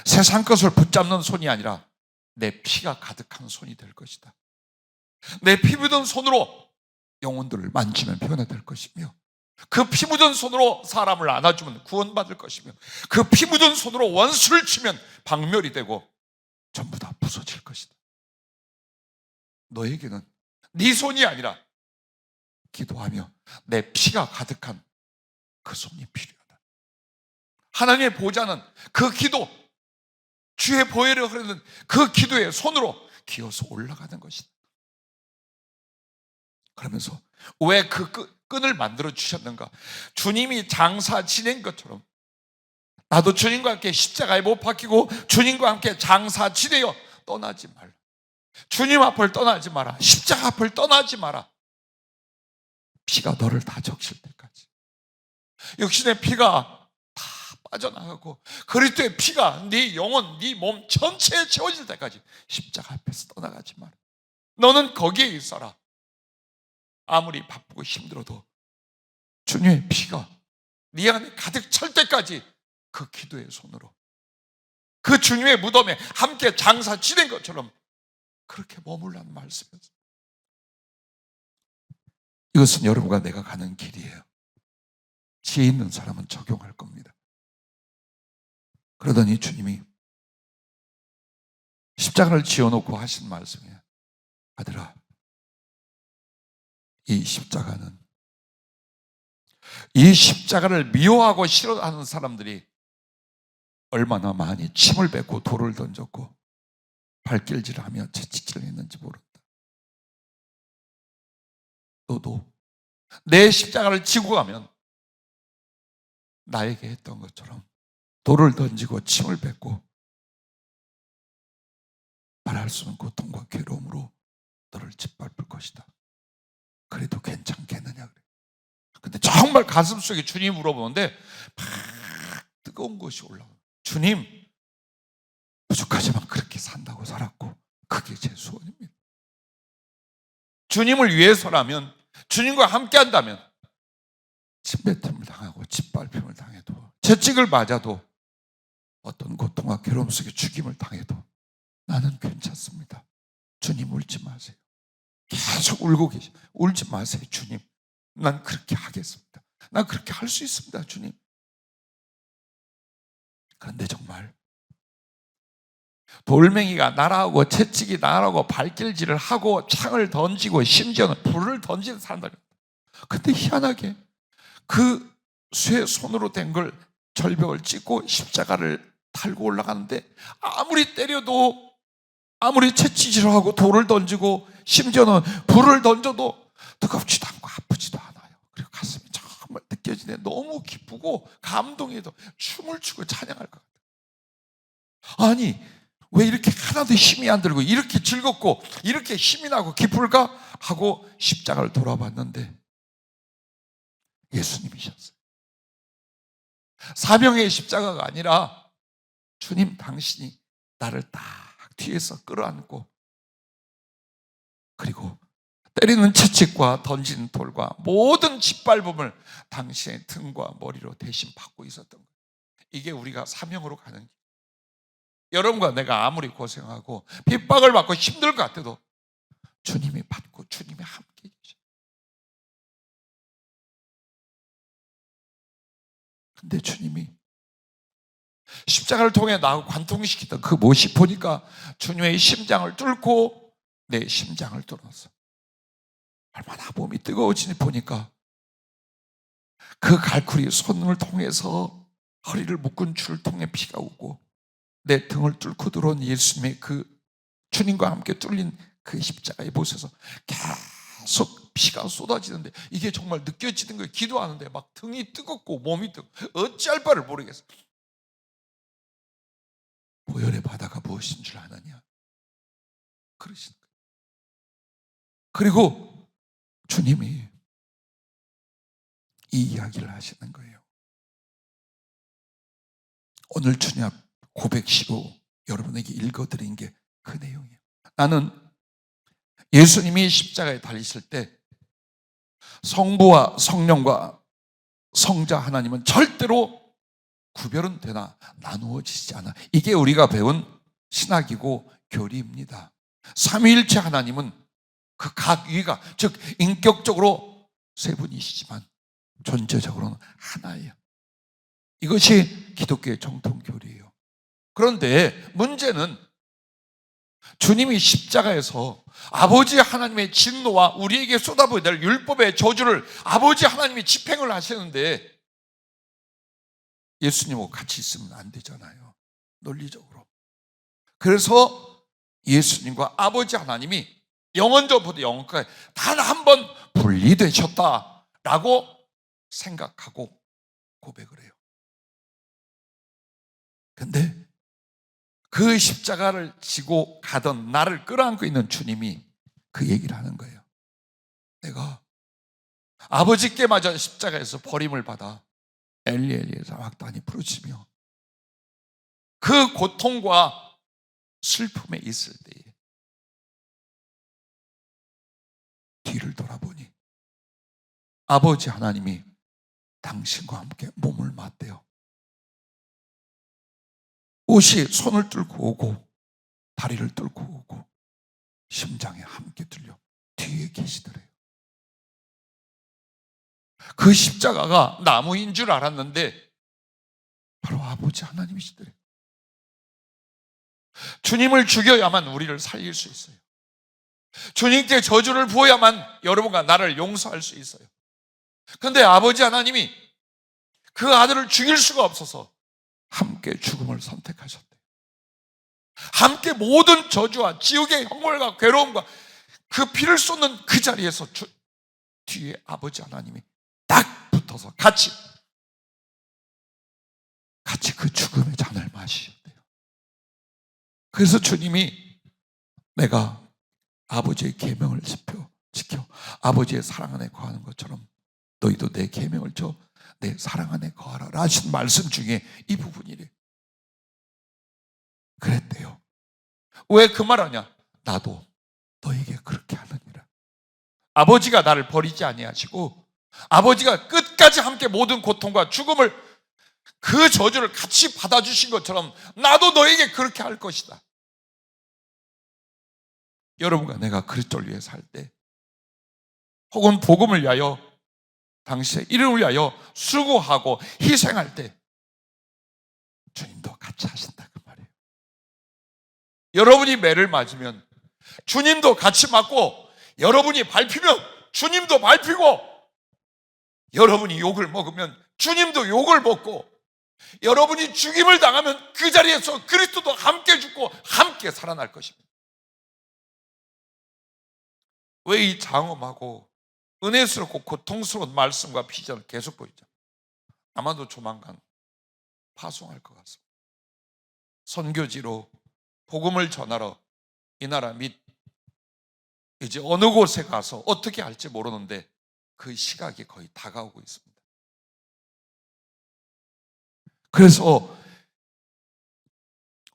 세상 것을 붙잡는 손이 아니라 내 피가 가득한 손이 될 것이다. 내 피 묻은 손으로 영혼들을 만지면 변화될 것이며, 그 피 묻은 손으로 사람을 안아주면 구원받을 것이며, 그 피 묻은 손으로 원수를 치면 박멸이 되고 전부 다 부서질 것이다. 너에게는 네 손이 아니라 기도하며 내 피가 가득한 그 손이 필요하다. 하나님의 보좌는 그 기도, 주의 보혈을 흐르는 그 기도의 손으로 기어서 올라가는 것이다. 그러면서 왜 그 끈을 만들어 주셨는가? 주님이 장사 지낸 것처럼 나도 주님과 함께 십자가에 못 박히고 주님과 함께 장사 지내어 떠나지 말라. 주님 앞을 떠나지 마라. 십자가 앞을 떠나지 마라. 피가 너를 다 적실 때까지, 육신의 피가 다 빠져나가고 그리스도의 피가 네 영혼, 네 몸 전체에 채워질 때까지 십자가 앞에서 떠나가지 마라. 너는 거기에 있어라. 아무리 바쁘고 힘들어도 주님의 피가 네 안에 가득 찰 때까지 그 기도의 손으로, 그 주님의 무덤에 함께 장사 지낸 것처럼 그렇게 머물라는 말씀이었어요. 이것은 여러분과 내가 가는 길이에요. 지혜 있는 사람은 적용할 겁니다. 그러더니 주님이 십자가를 지어놓고 하신 말씀이에요. 아들아, 이 십자가를 미워하고 싫어하는 사람들이 얼마나 많이 침을 뱉고 돌을 던졌고 발길질하며 채찍질을 했는지 모른다. 너도 내 십자가를 지고 가면 나에게 했던 것처럼 돌을 던지고 침을 뱉고 말할 수 없는 고통과 괴로움으로 너를 짓밟을 것이다. 그래도 괜찮겠느냐 그래. 근데 정말 가슴속에 주님이 물어보는데 막 뜨거운 것이 올라와요. 주님, 부족하지만 그렇게 산다고 살았고 그게 제 소원입니다. 주님을 위해서라면, 주님과 함께 한다면 침뱉음을 당하고 짓밟힘을 당해도, 채찍을 맞아도, 어떤 고통과 괴로움 속에 죽임을 당해도 나는 괜찮습니다. 주님 울지 마세요. 계속 울고 계셔. 울지 마세요. 주님, 난 그렇게 하겠습니다. 난 그렇게 할 수 있습니다. 주님. 그런데 정말 돌멩이가 날아오고 채찍이 날아오고 발길질을 하고 창을 던지고 심지어는 불을 던지는 사람들. 근데 희한하게 그 쇠 손으로 된 걸, 절벽을 찢고 십자가를 달고 올라가는데 아무리 때려도, 아무리 채찍질을 하고 돌을 던지고 심지어는 불을 던져도 뜨겁지도 않고 아프지도 않아요. 그리고 가슴이 정말 느껴지네. 너무 기쁘고 감동해도 춤을 추고 찬양할 것 같아요. 아니, 왜 이렇게 하나도 힘이 안 들고 이렇게 즐겁고 이렇게 힘이 나고 기쁠까? 하고 십자가를 돌아봤는데 예수님이셨어요. 사명의 십자가가 아니라 주님 당신이 나를 딱 뒤에서 끌어안고, 그리고 때리는 채찍과 던지는 돌과 모든 짓밟음을 당신의 등과 머리로 대신 받고 있었던 거예요. 이게 우리가 사명으로 가는 길. 여러분과 내가 아무리 고생하고 핍박을 받고 힘들 것 같아도 주님이 받고 주님이 함께 계셔. 근데 주님이 십자가를 통해 나하고 관통시키던 그 못이 보니까 주님의 심장을 뚫고 내 심장을 뚫었어. 얼마나 몸이 뜨거워지니 보니까 그 갈쿠리 손을 통해서 허리를 묶은 줄을 통해 피가 오고 내 등을 뚫고 들어온 예수님의 그 주님과 함께 뚫린 그 십자가의 못에서 계속 피가 쏟아지는데 이게 정말 느껴지는 거예요. 기도하는데 막 등이 뜨겁고 몸이 뜨겁고 어찌할 바를 모르겠어. 보혈의 바다가 무엇인 줄 아느냐 그러시는 거예요. 그리고 주님이 이 이야기를 하시는 거예요. 오늘 주님 앞 고백시로 여러분에게 읽어드린 게 그 내용이에요. 나는 예수님이 십자가에 달리실 때 성부와 성령과 성자 하나님은 절대로 구별은 되나 나누어지지 않아. 이게 우리가 배운 신학이고 교리입니다. 삼위일체 하나님은 그 각 위가, 즉 인격적으로 세 분이시지만 존재적으로는 하나예요. 이것이 기독교의 정통 교리예요. 그런데 문제는 주님이 십자가에서 아버지 하나님의 진노와 우리에게 쏟아부어야 될 율법의 저주를 아버지 하나님이 집행을 하시는데 예수님하고 같이 있으면 안 되잖아요. 논리적으로. 그래서 예수님과 아버지 하나님이 영원전부터 영원까지 단 한 번 분리되셨다라고 생각하고 고백을 해요. 근데 그 십자가를 지고 가던 나를 끌어안고 있는 주님이 그 얘기를 하는 거예요. 내가 아버지께 맞아 십자가에서 버림을 받아 엘리 엘리 사박다니 부르시며 그 고통과 슬픔에 있을 때에 뒤를 돌아보니 아버지 하나님이 당신과 함께 몸을 맞대요. 옷이 손을 뚫고 오고 다리를 뚫고 오고 심장에 함께 뚫려 뒤에 계시더래요. 그 십자가가 나무인 줄 알았는데 바로 아버지 하나님이시더래요. 주님을 죽여야만 우리를 살릴 수 있어요. 주님께 저주를 부어야만 여러분과 나를 용서할 수 있어요. 그런데 아버지 하나님이 그 아들을 죽일 수가 없어서 함께 죽음을 선택하셨대요. 함께 모든 저주와 지옥의 형벌과 괴로움과 그 피를 쏟는 그 자리에서 뒤에 아버지 하나님이 딱 붙어서 같이 그 죽음의 잔을 마시셨대요. 그래서 주님이 내가 아버지의 계명을 지켜 아버지의 사랑 안에 거하는 것처럼 너희도 내 계명을 내 사랑 안에 거하라 하신 말씀 중에 이 부분이래. 그랬대요. 왜 그 말하냐? 나도 너에게 그렇게 하느니라. 아버지가 나를 버리지 아니하시고 아버지가 끝까지 함께 모든 고통과 죽음을 그 저주를 같이 받아주신 것처럼 나도 너에게 그렇게 할 것이다. 여러분과 내가 그리스도를 위해 살 때 혹은 복음을 위하여 당신의 이름을 위하여 수고하고 희생할 때 주님도 같이 하신다 그 말이에요. 여러분이 매를 맞으면 주님도 같이 맞고 여러분이 밟히면 주님도 밟히고 여러분이 욕을 먹으면 주님도 욕을 먹고 여러분이 죽임을 당하면 그 자리에서 그리스도도 함께 죽고 함께 살아날 것입니다. 왜 이 장엄하고 은혜스럽고 고통스러운 말씀과 비전을 계속 보이죠? 아마도 조만간 파송할 것 같습니다. 선교지로 복음을 전하러 이 나라 및 이제 어느 곳에 가서 어떻게 할지 모르는데 그 시각이 거의 다가오고 있습니다. 그래서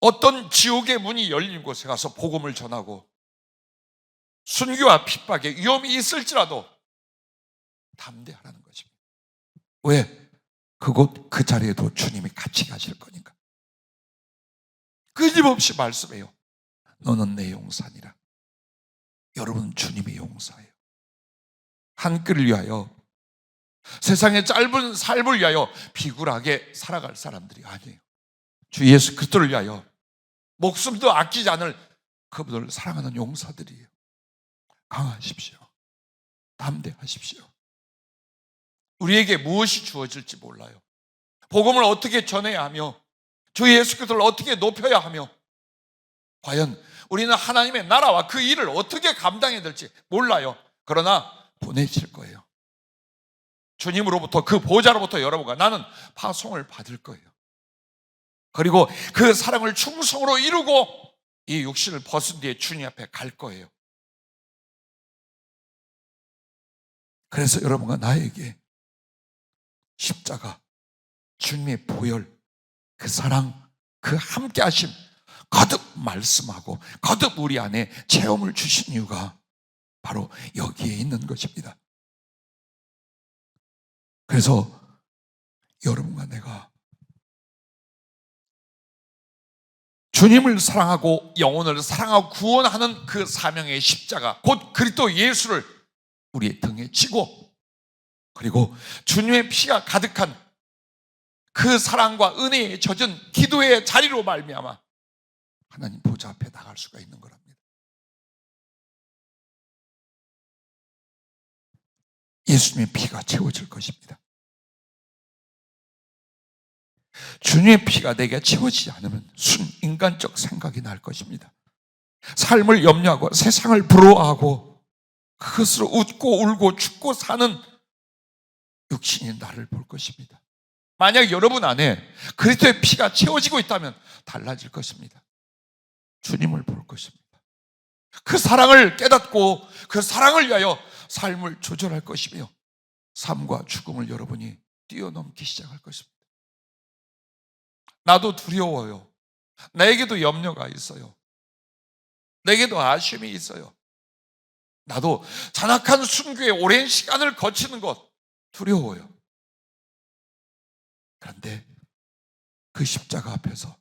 어떤 지옥의 문이 열린 곳에 가서 복음을 전하고 순교와 핍박에 위험이 있을지라도 담대하라는 것입니다. 왜? 그곳 그 자리에도 주님이 같이 가실 거니까. 끊임없이 말씀해요. 너는 내 용사니라. 여러분 주님의 용사예요. 한 끓을 위하여 세상의 짧은 삶을 위하여 비굴하게 살아갈 사람들이 아니에요. 주 예수 그리스도를 위하여 목숨도 아끼지 않을 그분을 사랑하는 용사들이에요. 강하십시오. 담대하십시오. 우리에게 무엇이 주어질지 몰라요. 복음을 어떻게 전해야 하며 주 예수 그리스도를 어떻게 높여야 하며 과연 우리는 하나님의 나라와 그 일을 어떻게 감당해야 될지 몰라요. 그러나 보내실 거예요. 주님으로부터 그 보좌로부터 여러분과 나는 파송을 받을 거예요. 그리고 그 사랑을 충성으로 이루고 이 육신을 벗은 뒤에 주님 앞에 갈 거예요. 그래서 여러분과 나에게 십자가, 주님의 보혈, 그 사랑, 그 함께하심 거듭 말씀하고 거듭 우리 안에 체험을 주신 이유가 바로 여기에 있는 것입니다. 그래서 여러분과 내가 주님을 사랑하고 영혼을 사랑하고 구원하는 그 사명의 십자가, 곧 그리스도 예수를 우리의 등에 지고, 그리고 주님의 피가 가득한 그 사랑과 은혜에 젖은 기도의 자리로 말미암아 하나님 보좌 앞에 나갈 수가 있는 거랍니다. 예수님의 피가 채워질 것입니다. 주님의 피가 내게 채워지지 않으면 순인간적 생각이 날 것입니다. 삶을 염려하고 세상을 부러워하고 그것으로 웃고 울고 죽고 사는 육신이 나를 볼 것입니다. 만약 여러분 안에 그리스도의 피가 채워지고 있다면 달라질 것입니다. 주님을 볼 것입니다. 그 사랑을 깨닫고 그 사랑을 위하여 삶을 조절할 것이며 삶과 죽음을 여러분이 뛰어넘기 시작할 것입니다. 나도 두려워요. 나에게도 염려가 있어요. 내게도 아쉬움이 있어요. 나도 잔악한 순교의 오랜 시간을 거치는 것 두려워요. 그런데 그 십자가 앞에서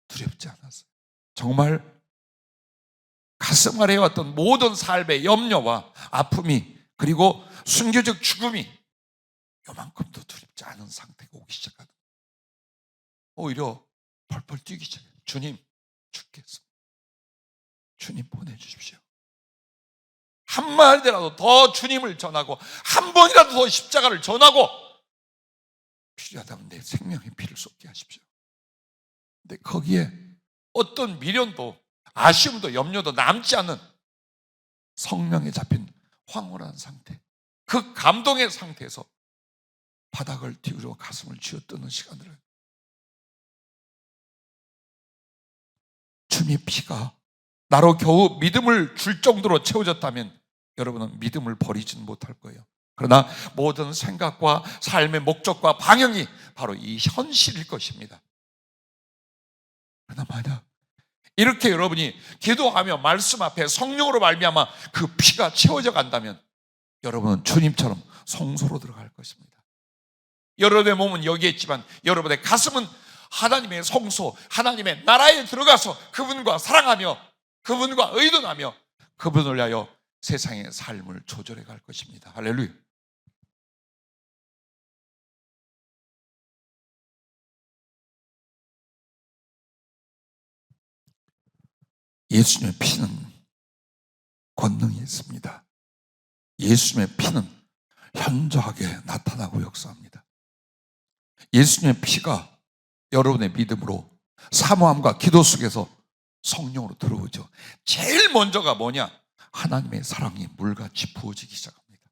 두렵지 않았어요. 정말 가슴 아래에 왔던 모든 삶의 염려와 아픔이, 그리고 순교적 죽음이 요만큼도 두렵지 않은 상태가 오기 시작하는, 오히려 펄펄 뛰기 시작해요. 주님 죽겠어. 주님 보내주십시오. 한마디라도 더 주님을 전하고 한 번이라도 더 십자가를 전하고 필요하다면 내 생명의 피를 쏟게 하십시오. 근데 거기에 어떤 미련도 아쉬움도 염려도 남지 않는 성령에 잡힌 황홀한 상태, 그 감동의 상태에서 바닥을 뒤로 가슴을 쥐어뜯는 시간들을, 주님의 피가 나로 겨우 믿음을 줄 정도로 채워졌다면 여러분은 믿음을 버리지는 못할 거예요. 그러나 모든 생각과 삶의 목적과 방향이 바로 이 현실일 것입니다. 그러나 만약 이렇게 여러분이 기도하며 말씀 앞에 성령으로 말미암아 그 피가 채워져 간다면 여러분은 주님처럼 성소로 들어갈 것입니다. 여러분의 몸은 여기에 있지만 여러분의 가슴은 하나님의 성소, 하나님의 나라에 들어가서 그분과 사랑하며 그분과 의논하며 그분을 위하여 세상의 삶을 조절해 갈 것입니다. 할렐루야. 예수님의 피는 권능이 있습니다. 예수님의 피는 현저하게 나타나고 역사합니다. 예수님의 피가 여러분의 믿음으로 사모함과 기도 속에서 성령으로 들어오죠. 제일 먼저가 뭐냐? 하나님의 사랑이 물같이 부어지기 시작합니다.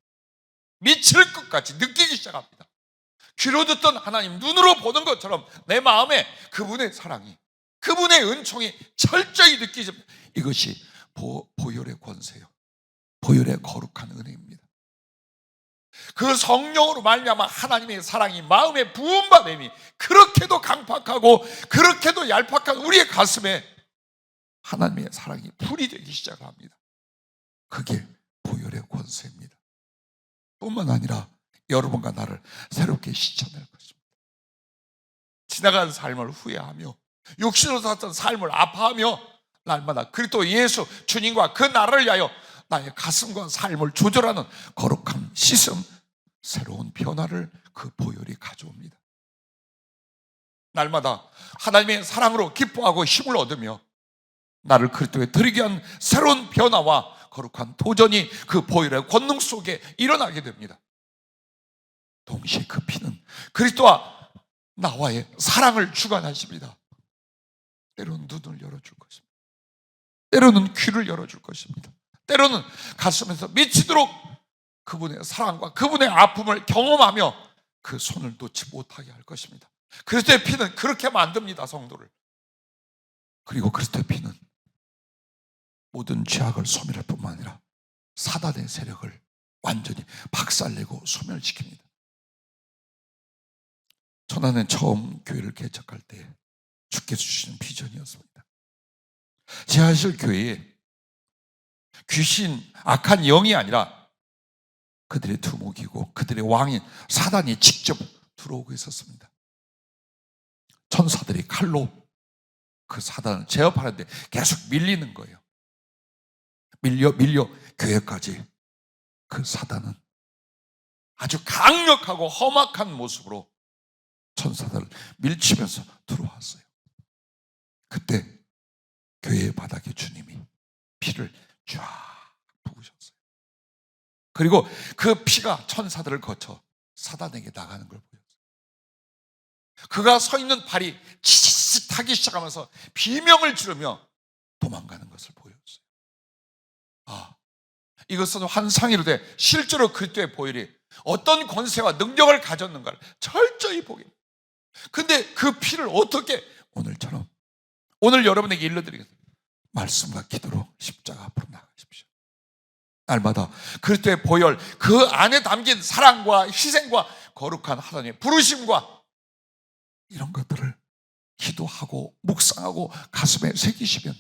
미칠 것같이 느끼기 시작합니다. 귀로 듣던 하나님, 눈으로 보는 것처럼 내 마음에 그분의 사랑이, 그분의 은총이 철저히 느끼집니다. 이것이 보혈의 권세요. 보혈의 거룩한 은혜입니다. 그 성령으로 말미암아 하나님의 사랑이 마음에 부음받음이 그렇게도 강팍하고 그렇게도 얄팍한 우리의 가슴에 하나님의 사랑이 불이 되기 시작을 합니다. 그게 보혈의 권세입니다. 뿐만 아니라 여러분과 나를 새롭게 씻어낼 것입니다. 지나간 삶을 후회하며 육신으로 살았던 삶을 아파하며 날마다 그리스도 예수 주님과 그 나라를 위하여 나의 가슴과 삶을 조절하는 거룩한 씻음, 새로운 변화를 그 보혈이 가져옵니다. 날마다 하나님의 사랑으로 기뻐하고 힘을 얻으며 나를 그리스도에 드리게 한 새로운 변화와 거룩한 도전이 그 보혈의 권능 속에 일어나게 됩니다. 동시에 그 피는 그리스도와 나와의 사랑을 주관하십니다. 때로는 눈을 열어줄 것입니다. 때로는 귀를 열어줄 것입니다. 때로는 가슴에서 미치도록 그분의 사랑과 그분의 아픔을 경험하며 그 손을 놓지 못하게 할 것입니다. 그리스도의 피는 그렇게 만듭니다, 성도를. 그리고 그리스도의 피는 모든 죄악을 소멸할 뿐만 아니라 사단의 세력을 완전히 박살내고 소멸시킵니다. 저는 처음 교회를 개척할 때 주께서 주시는 비전이었습니다. 제하실 교회에 귀신, 악한 영이 아니라 그들의 두목이고 그들의 왕인 사단이 직접 들어오고 있었습니다. 천사들이 칼로 그 사단을 제압하는데 계속 밀리는 거예요. 밀려 교회까지 그 사단은 아주 강력하고 험악한 모습으로 천사들을 밀치면서 들어왔어요. 그때 교회의 바닥에 주님이 피를 쫙 부으셨어요. 그리고 그 피가 천사들을 거쳐 사단에게 나가는 걸 보였어요. 그가 서 있는 발이 치치치 타기 시작하면서 비명을 지르며 도망가는 것을 보였어요. 이것은 환상이로 돼 실제로 그리스도의 보혈이 어떤 권세와 능력을 가졌는가를 철저히 보게 합니다. 근데 그 피를 어떻게 오늘처럼 오늘 여러분에게 일러드리겠습니다. 말씀과 기도로 십자가 앞으로 나가십시오. 날마다 그리스도의 보혈, 그 안에 담긴 사랑과 희생과 거룩한 하나님의 부르심과 이런 것들을 기도하고 묵상하고 가슴에 새기시면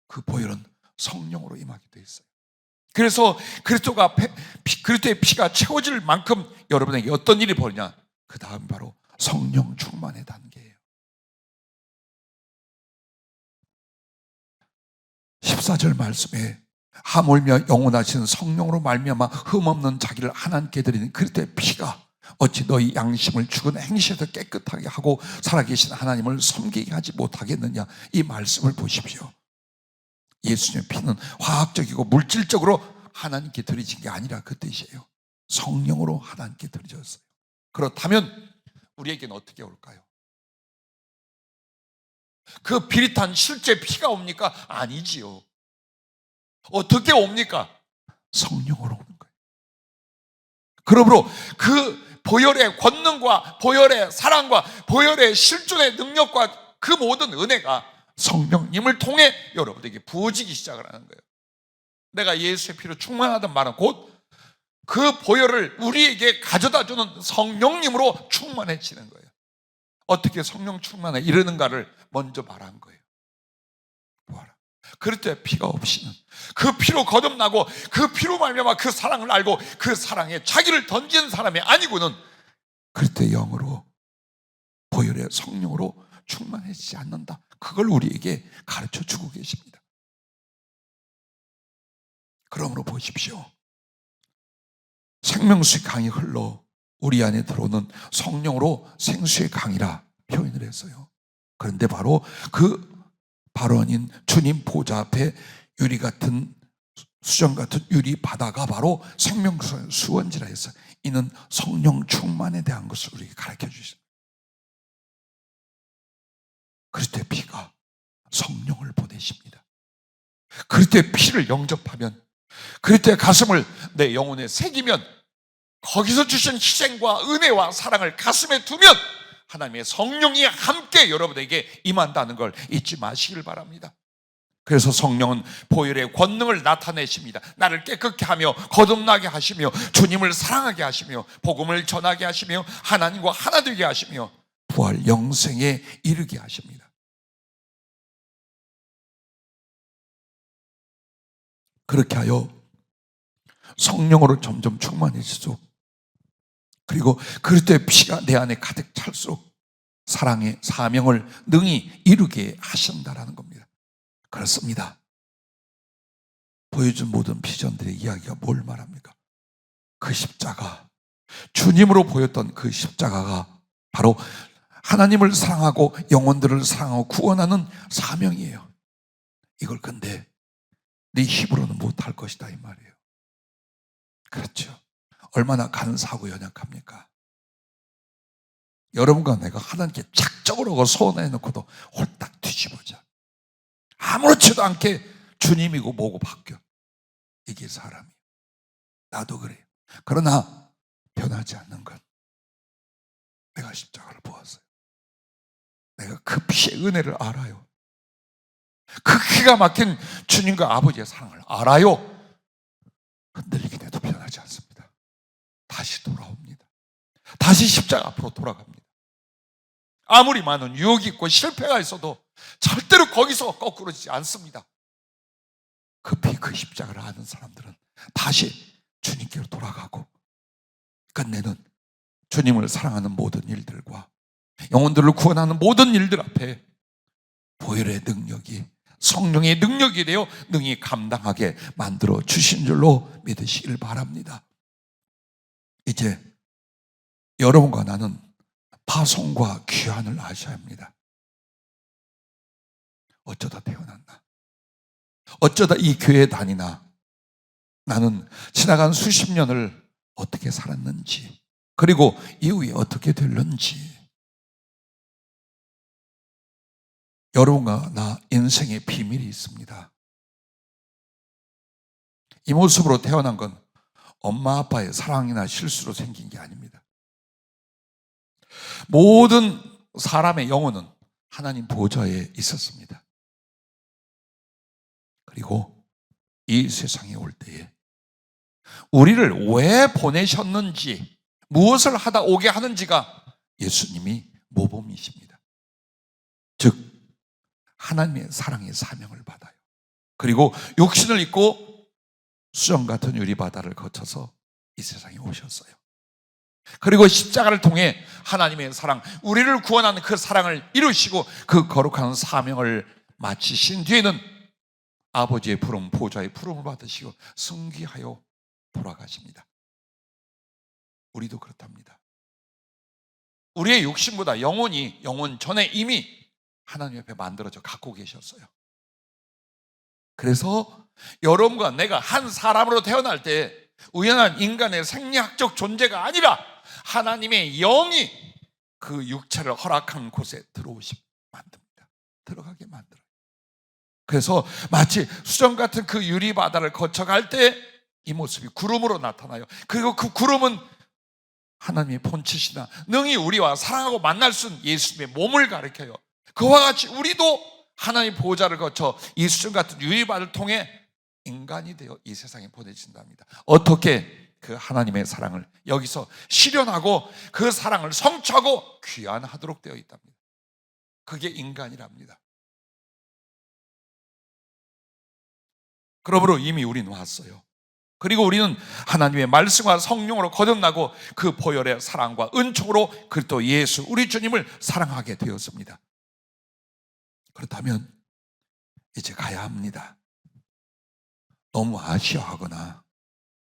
그 보혈은 성령으로 임하게 되어 있어요. 그래서 그리스도의 피가 채워질 만큼 여러분에게 어떤 일이 벌이냐? 그 다음 바로 성령 충만의 단계예요. 14절 말씀에 하물며 영원하신 성령으로 말미암아 흠없는 자기를 하나님께 드리는 그리스도의 피가 어찌 너희 양심을 죽은 행실에서 깨끗하게 하고 살아계신 하나님을 섬기게 하지 못하겠느냐. 이 말씀을 보십시오. 예수님의 피는 화학적이고 물질적으로 하나님께 드리진 게 아니라 그 뜻이에요. 성령으로 하나님께 드려졌어요. 그렇다면 우리에게는 어떻게 올까요? 그 비릿한 실제 피가 옵니까? 아니지요. 어떻게 옵니까? 성령으로 오는 거예요. 그러므로 그 보혈의 권능과 보혈의 사랑과 보혈의 실존의 능력과 그 모든 은혜가 성령님을 통해 여러분에게 부어지기 시작을 하는 거예요. 내가 예수의 피로 충만하단 말은 곧 그 보혈을 우리에게 가져다주는 성령님으로 충만해지는 거예요. 어떻게 성령 충만에 이르는가를 먼저 말한 거예요. 보아라. 그리스도의 피가 없이는 그 피로 거듭나고 그 피로 말미암아 그 사랑을 알고 그 사랑에 자기를 던지는 사람이 아니고는 그리스도의 영으로 보혈의 성령으로 충만해지지 않는다. 그걸 우리에게 가르쳐 주고 계십니다. 그러므로 보십시오. 생명수의 강이 흘러 우리 안에 들어오는 성령으로 생수의 강이라 표현을 했어요. 그런데 바로 그 발원인 주님 보좌 앞에 유리 같은 수정 같은 유리 바다가 바로 생명수의 수원지라 해서 이는 성령 충만에 대한 것을 우리에게 가르쳐 주십니다. 그리스도의 피가 성령을 보내십니다. 그리스도의 피를 영접하면 그리스도의 가슴을 내 영혼에 새기면 거기서 주신 희생과 은혜와 사랑을 가슴에 두면 하나님의 성령이 함께 여러분에게 임한다는 걸 잊지 마시길 바랍니다. 그래서 성령은 보혈의 권능을 나타내십니다. 나를 깨끗게 하며 거듭나게 하시며 주님을 사랑하게 하시며 복음을 전하게 하시며 하나님과 하나 되게 하시며 부활 영생에 이르게 하십니다. 그렇게 하여 성령으로 점점 충만해지죠. 그리고 그리스도의 피가 내 안에 가득 찰수록 사랑의 사명을 능히 이루게 하신다라는 겁니다. 그렇습니다. 보여준 모든 비전들의 이야기가 뭘 말합니까? 그 십자가, 주님으로 보였던 그 십자가가 바로 하나님을 사랑하고 영혼들을 사랑하고 구원하는 사명이에요. 이걸 근데 네 힘으로는 못할 것이다 이 말이에요. 그렇죠. 얼마나 간사하고 연약합니까? 여러분과 내가 하나님께 작정으로 소원해놓고도 홀딱 뒤집어져. 아무렇지도 않게 주님이고 뭐고 바뀌어. 이게 사람이에요. 나도 그래요. 그러나 변하지 않는 건 내가 십자가를 보았어요. 내가 그 피의 은혜를 알아요. 그 기가 막힌 주님과 아버지의 사랑을 알아요. 흔들리긴 해도 변하지 않습니다. 다시 돌아옵니다. 다시 십자가 앞으로 돌아갑니다. 아무리 많은 유혹이 있고 실패가 있어도 절대로 거기서 거꾸로지지 않습니다. 급히 그 십자가를 아는 사람들은 다시 주님께로 돌아가고 끝내는 주님을 사랑하는 모든 일들과 영혼들을 구원하는 모든 일들 앞에 보혈의 능력이, 성령의 능력이 되어 능히 감당하게 만들어 주신 줄로 믿으시길 바랍니다. 이제 여러분과 나는 파송과 귀환을 아셔야 합니다. 어쩌다 태어났나? 어쩌다 이 교회에 다니나? 나는 지나간 수십 년을 어떻게 살았는지, 그리고 이후에 어떻게 됐는지. 여러분과 나 인생의 비밀이 있습니다. 이 모습으로 태어난 건 엄마 아빠의 사랑이나 실수로 생긴 게 아닙니다. 모든 사람의 영혼은 하나님 보좌에 있었습니다. 그리고 이 세상에 올 때에 우리를 왜 보내셨는지, 무엇을 하다 오게 하는지가 예수님이 모범이십니다. 즉 하나님의 사랑의 사명을 받아요. 그리고 육신을 입고 수정 같은 유리바다를 거쳐서 이 세상에 오셨어요. 그리고 십자가를 통해 하나님의 사랑, 우리를 구원하는 그 사랑을 이루시고 그 거룩한 사명을 마치신 뒤에는 아버지의 부름, 보좌의 부름을 받으시고 승귀하여 돌아가십니다. 우리도 그렇답니다. 우리의 육신보다 영혼이 영혼 전에 이미 하나님 옆에 만들어져 갖고 계셨어요. 그래서 여러분과 내가 한 사람으로 태어날 때 우연한 인간의 생리학적 존재가 아니라 하나님의 영이 그 육체를 허락한 곳에 들어오시 만듭니다. 들어가게 만들어요. 그래서 마치 수정 같은 그 유리바다를 거쳐갈 때 이 모습이 구름으로 나타나요. 그리고 그 구름은 하나님의 본체시나 능히 우리와 사랑하고 만날 수 있는 예수님의 몸을 가리켜요. 그와 같이 우리도 하나님 보호자를 거쳐 이 수정 같은 유리바다를 통해 인간이 되어 이 세상에 보내진답니다. 어떻게 그 하나님의 사랑을 여기서 실현하고 그 사랑을 성취하고 귀환하도록 되어 있답니다. 그게 인간이랍니다. 그러므로 이미 우리는 왔어요. 그리고 우리는 하나님의 말씀과 성령으로 거듭나고 그 보혈의 사랑과 은총으로 그리스도 예수 우리 주님을 사랑하게 되었습니다. 그렇다면 이제 가야 합니다. 너무 아쉬워하거나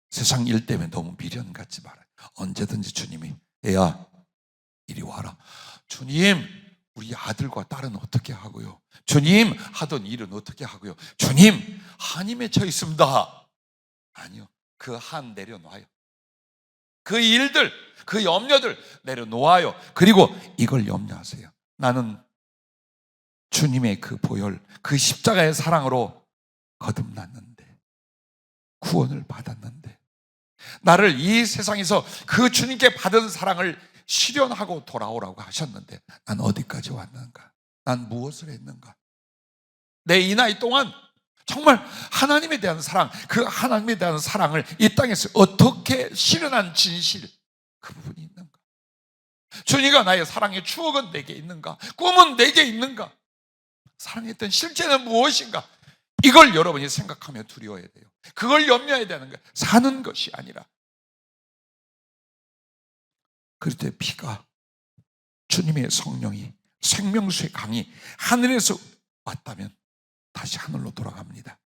세상 일 때문에 너무 미련 갖지 말아요. 언제든지 주님이 애야 이리 와라. 주님 우리 아들과 딸은 어떻게 하고요? 주님 하던 일은 어떻게 하고요? 주님 한이 맺혀 있습니다. 아니요, 그 한 내려놔요. 그 일들, 그 염려들 내려놓아요. 그리고 이걸 염려하세요. 나는 주님의 그 보혈, 그 십자가의 사랑으로 거듭났는데, 구원을 받았는데, 나를 이 세상에서 그 주님께 받은 사랑을 실현하고 돌아오라고 하셨는데 난 어디까지 왔는가? 난 무엇을 했는가? 내 이 나이 동안 정말 하나님에 대한 사랑, 그 하나님에 대한 사랑을 이 땅에서 어떻게 실현한 진실, 그 부분이 있는가? 주님과 나의 사랑의 추억은 내게 있는가? 꿈은 내게 있는가? 사랑했던 실제는 무엇인가? 이걸 여러분이 생각하며 두려워야 돼요. 그걸 염려해야 되는 거예요. 사는 것이 아니라. 그리스도의 피가, 주님의 성령이, 생명수의 강이 하늘에서 왔다면 다시 하늘로 돌아갑니다.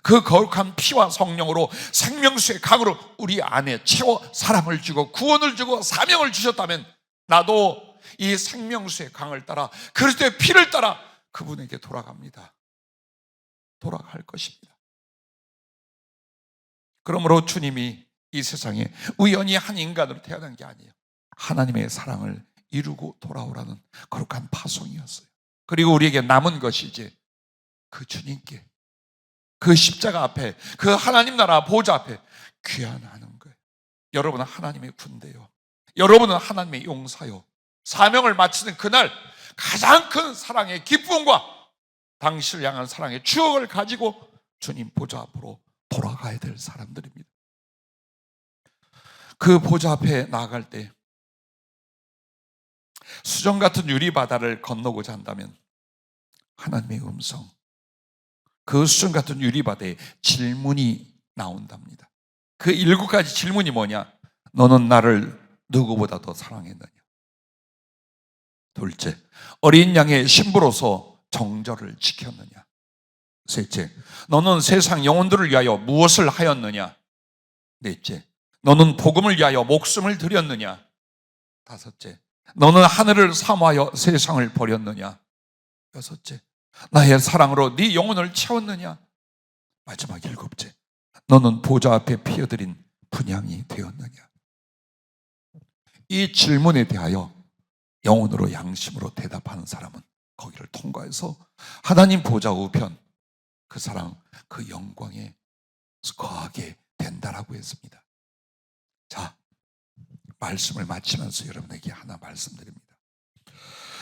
그 거룩한 피와 성령으로 생명수의 강으로 우리 안에 채워 사랑을 주고 구원을 주고 사명을 주셨다면 나도 이 생명수의 강을 따라 그리스도의 피를 따라 그분에게 돌아갑니다. 돌아갈 것입니다. 그러므로 주님이 이 세상에 우연히 한 인간으로 태어난 게 아니에요. 하나님의 사랑을 이루고 돌아오라는 거룩한 파송이었어요. 그리고 우리에게 남은 것이 이제 그 주님께, 그 십자가 앞에, 그 하나님 나라 보좌 앞에 귀환하는 거예요. 여러분은 하나님의 군대요, 여러분은 하나님의 용사요. 사명을 마치는 그날 가장 큰 사랑의 기쁨과 당신을 향한 사랑의 추억을 가지고 주님 보좌 앞으로 돌아가야 될 사람들입니다. 그 보좌 앞에 나아갈 때 수정 같은 유리바다를 건너고자 한다면 하나님의 음성, 그 수정 같은 유리바다에 질문이 나온답니다. 그 7가지 질문이 뭐냐? 너는 나를 누구보다 더 사랑했느냐? 둘째, 어린 양의 신부로서 정절을 지켰느냐? 셋째, 너는 세상 영혼들을 위하여 무엇을 하였느냐? 넷째, 너는 복음을 위하여 목숨을 드렸느냐? 다섯째, 너는 하늘을 사모하여 세상을 버렸느냐? 여섯째, 나의 사랑으로 네 영혼을 채웠느냐? 마지막 7째, 너는 보좌 앞에 피어들인 분향이 되었느냐? 이 질문에 대하여 영혼으로 양심으로 대답하는 사람은 거기를 통과해서 하나님 보좌 우편, 그 사랑, 그 영광에 거하게 된다라고 했습니다. 자, 말씀을 마치면서 여러분에게 하나 말씀드립니다.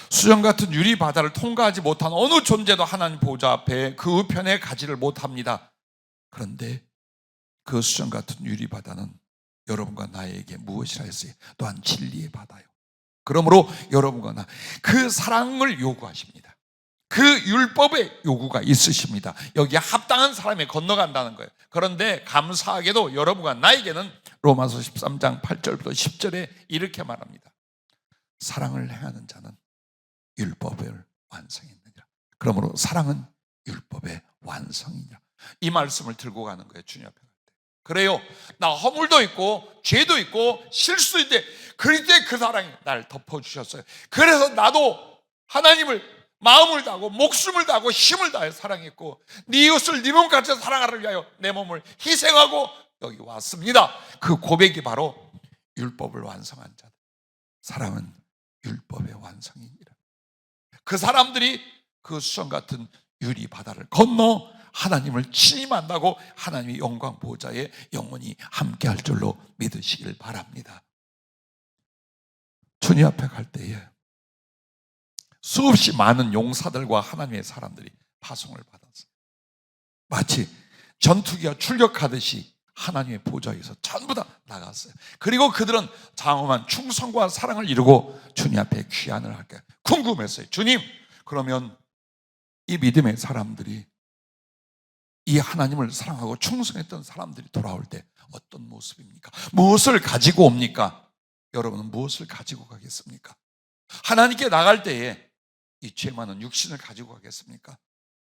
수정 같은 유리 바다를 통과하지 못한 어느 존재도 하나님 보좌 앞에 그 우편에 가지를 못합니다. 그런데 그 수정 같은 유리 바다는 여러분과 나에게 무엇이라 했어요? 또한 진리의 바다요. 그러므로 여러분과 나 그 사랑을 요구하십니다. 그 율법의 요구가 있으십니다. 여기에 합당한 사람이 건너간다는 거예요. 그런데 감사하게도 여러분과 나에게는 로마서 13장 8절부터 10절에 이렇게 말합니다. 사랑을 행하는 자는 율법을 완성했느니라. 그러므로 사랑은 율법의 완성이냐. 이 말씀을 들고 가는 거예요. 주님 앞에 갈 때. 그래요, 나 허물도 있고 죄도 있고 실수도 있는데 그리스도의 그 사랑이 날 덮어주셨어요. 그래서 나도 하나님을 마음을 다하고 목숨을 다하고 힘을 다해 사랑했고 네 이웃을 네 몸같이 사랑하를 위하여 내 몸을 희생하고 여기 왔습니다. 그 고백이 바로 율법을 완성한 자들. 사랑은 율법의 완성이니라. 그 사람들이 그 수정 같은 유리 바다를 건너 하나님을 친히 만나고 하나님의 영광 보좌에 영원히 함께할 줄로 믿으시길 바랍니다. 주님 앞에 갈 때에 수없이 많은 용사들과 하나님의 사람들이 파송을 받았어요. 마치 전투기가 출격하듯이 하나님의 보좌에서 전부 다 나갔어요. 그리고 그들은 장엄한 충성과 사랑을 이루고 주님 앞에 귀환을 할까요? 궁금했어요. 주님, 그러면 이 믿음의 사람들이, 이 하나님을 사랑하고 충성했던 사람들이 돌아올 때 어떤 모습입니까? 무엇을 가지고 옵니까? 여러분은 무엇을 가지고 가겠습니까? 하나님께 나갈 때에 이 죄 많은 육신을 가지고 가겠습니까?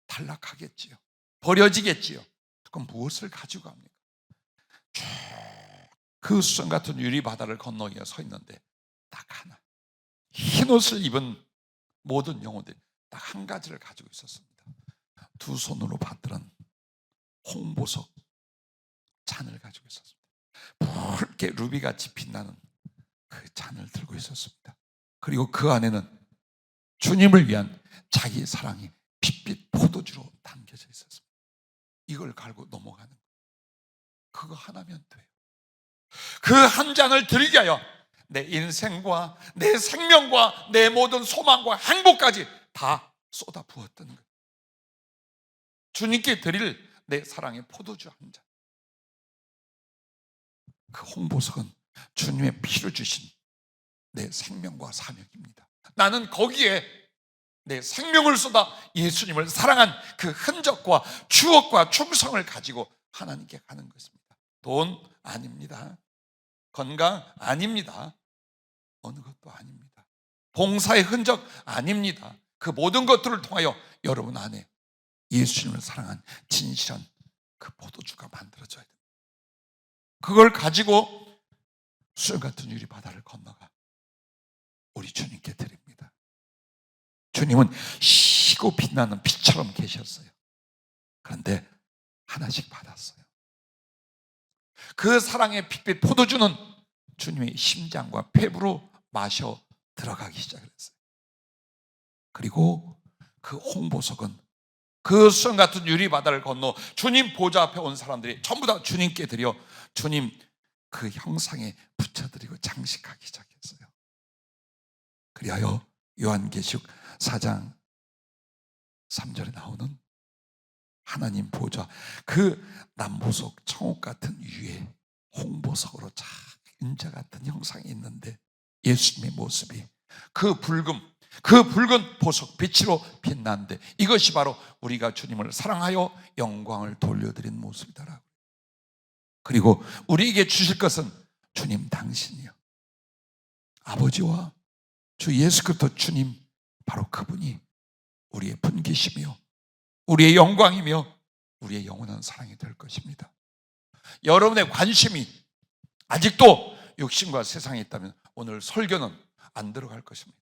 탈락하겠지요. 버려지겠지요. 그럼 무엇을 가지고 갑니까? 그 수정 같은 유리 바다를 건너기에 서 있는데 딱 하나, 흰 옷을 입은 모든 영혼들이 딱 한 가지를 가지고 있었습니다. 두 손으로 받들은 홍보석 잔을 가지고 있었습니다. 붉게 루비같이 빛나는 그 잔을 들고 있었습니다. 그리고 그 안에는 주님을 위한 자기 사랑이 빛빛 포도주로 담겨져 있었습니다. 이걸 갈고 넘어가는 거예요. 그거 하나면 돼요. 그 한 잔을 들게 하여 내 인생과 내 생명과 내 모든 소망과 행복까지 다 쏟아 부었던 거예요. 주님께 드릴 내 사랑의 포도주 한 잔. 그 홍보석은 주님의 피를 주신 내 생명과 사명입니다. 나는 거기에 내 생명을 쏟아 예수님을 사랑한 그 흔적과 추억과 충성을 가지고 하나님께 가는 것입니다. 돈 아닙니다. 건강 아닙니다. 어느 것도 아닙니다. 봉사의 흔적 아닙니다. 그 모든 것들을 통하여 여러분 안에 예수님을 사랑한 진실한 그 포도주가 만들어져야 됩니다. 그걸 가지고 수영 같은 유리 바다를 건너가 우리 주님께 드립니다. 주님은 희고 빛나는 빛처럼 계셨어요. 그런데 하나씩 받았어요. 그 사랑의 빛빛 포도주는 주님의 심장과 폐부로 마셔 들어가기 시작했어요. 그리고 그 홍보석은 그 수정 같은 유리바다를 건너 주님 보좌 앞에 온 사람들이 전부 다 주님께 드려 주님 그 형상에 붙여드리고 장식하기 시작했어요. 그리하여 요한계시록 4장 3절에 나오는 하나님 보좌, 그 남보석 청옥 같은 위에 홍보석으로 작은 인자 같은 형상이 있는데 예수님의 모습이 그 붉은 보석 빛으로 빛나는데 이것이 바로 우리가 주님을 사랑하여 영광을 돌려드린 모습이다라고. 그리고 우리에게 주실 것은 주님 당신이요, 아버지와 주 예수 그리스도 주님, 바로 그분이 우리의 분기심이요, 우리의 영광이며 우리의 영원한 사랑이 될 것입니다. 여러분의 관심이 아직도 욕심과 세상에 있다면 오늘 설교는 안 들어갈 것입니다.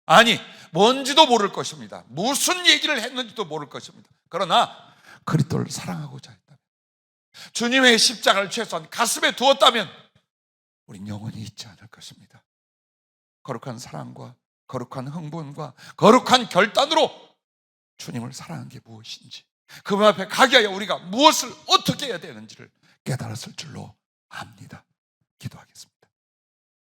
아니, 뭔지도 모를 것입니다. 무슨 얘기를 했는지도 모를 것입니다. 그러나 그리스도를 사랑하고자 했다면, 주님의 십자가를 최소한 가슴에 두었다면 우린 영원히 잊지 않을 것입니다. 거룩한 사랑과 거룩한 흥분과 거룩한 결단으로 주님을 사랑하는 게 무엇인지, 그분 앞에 가기 위하여 우리가 무엇을 어떻게 해야 되는지를 깨달았을 줄로 압니다. 기도하겠습니다.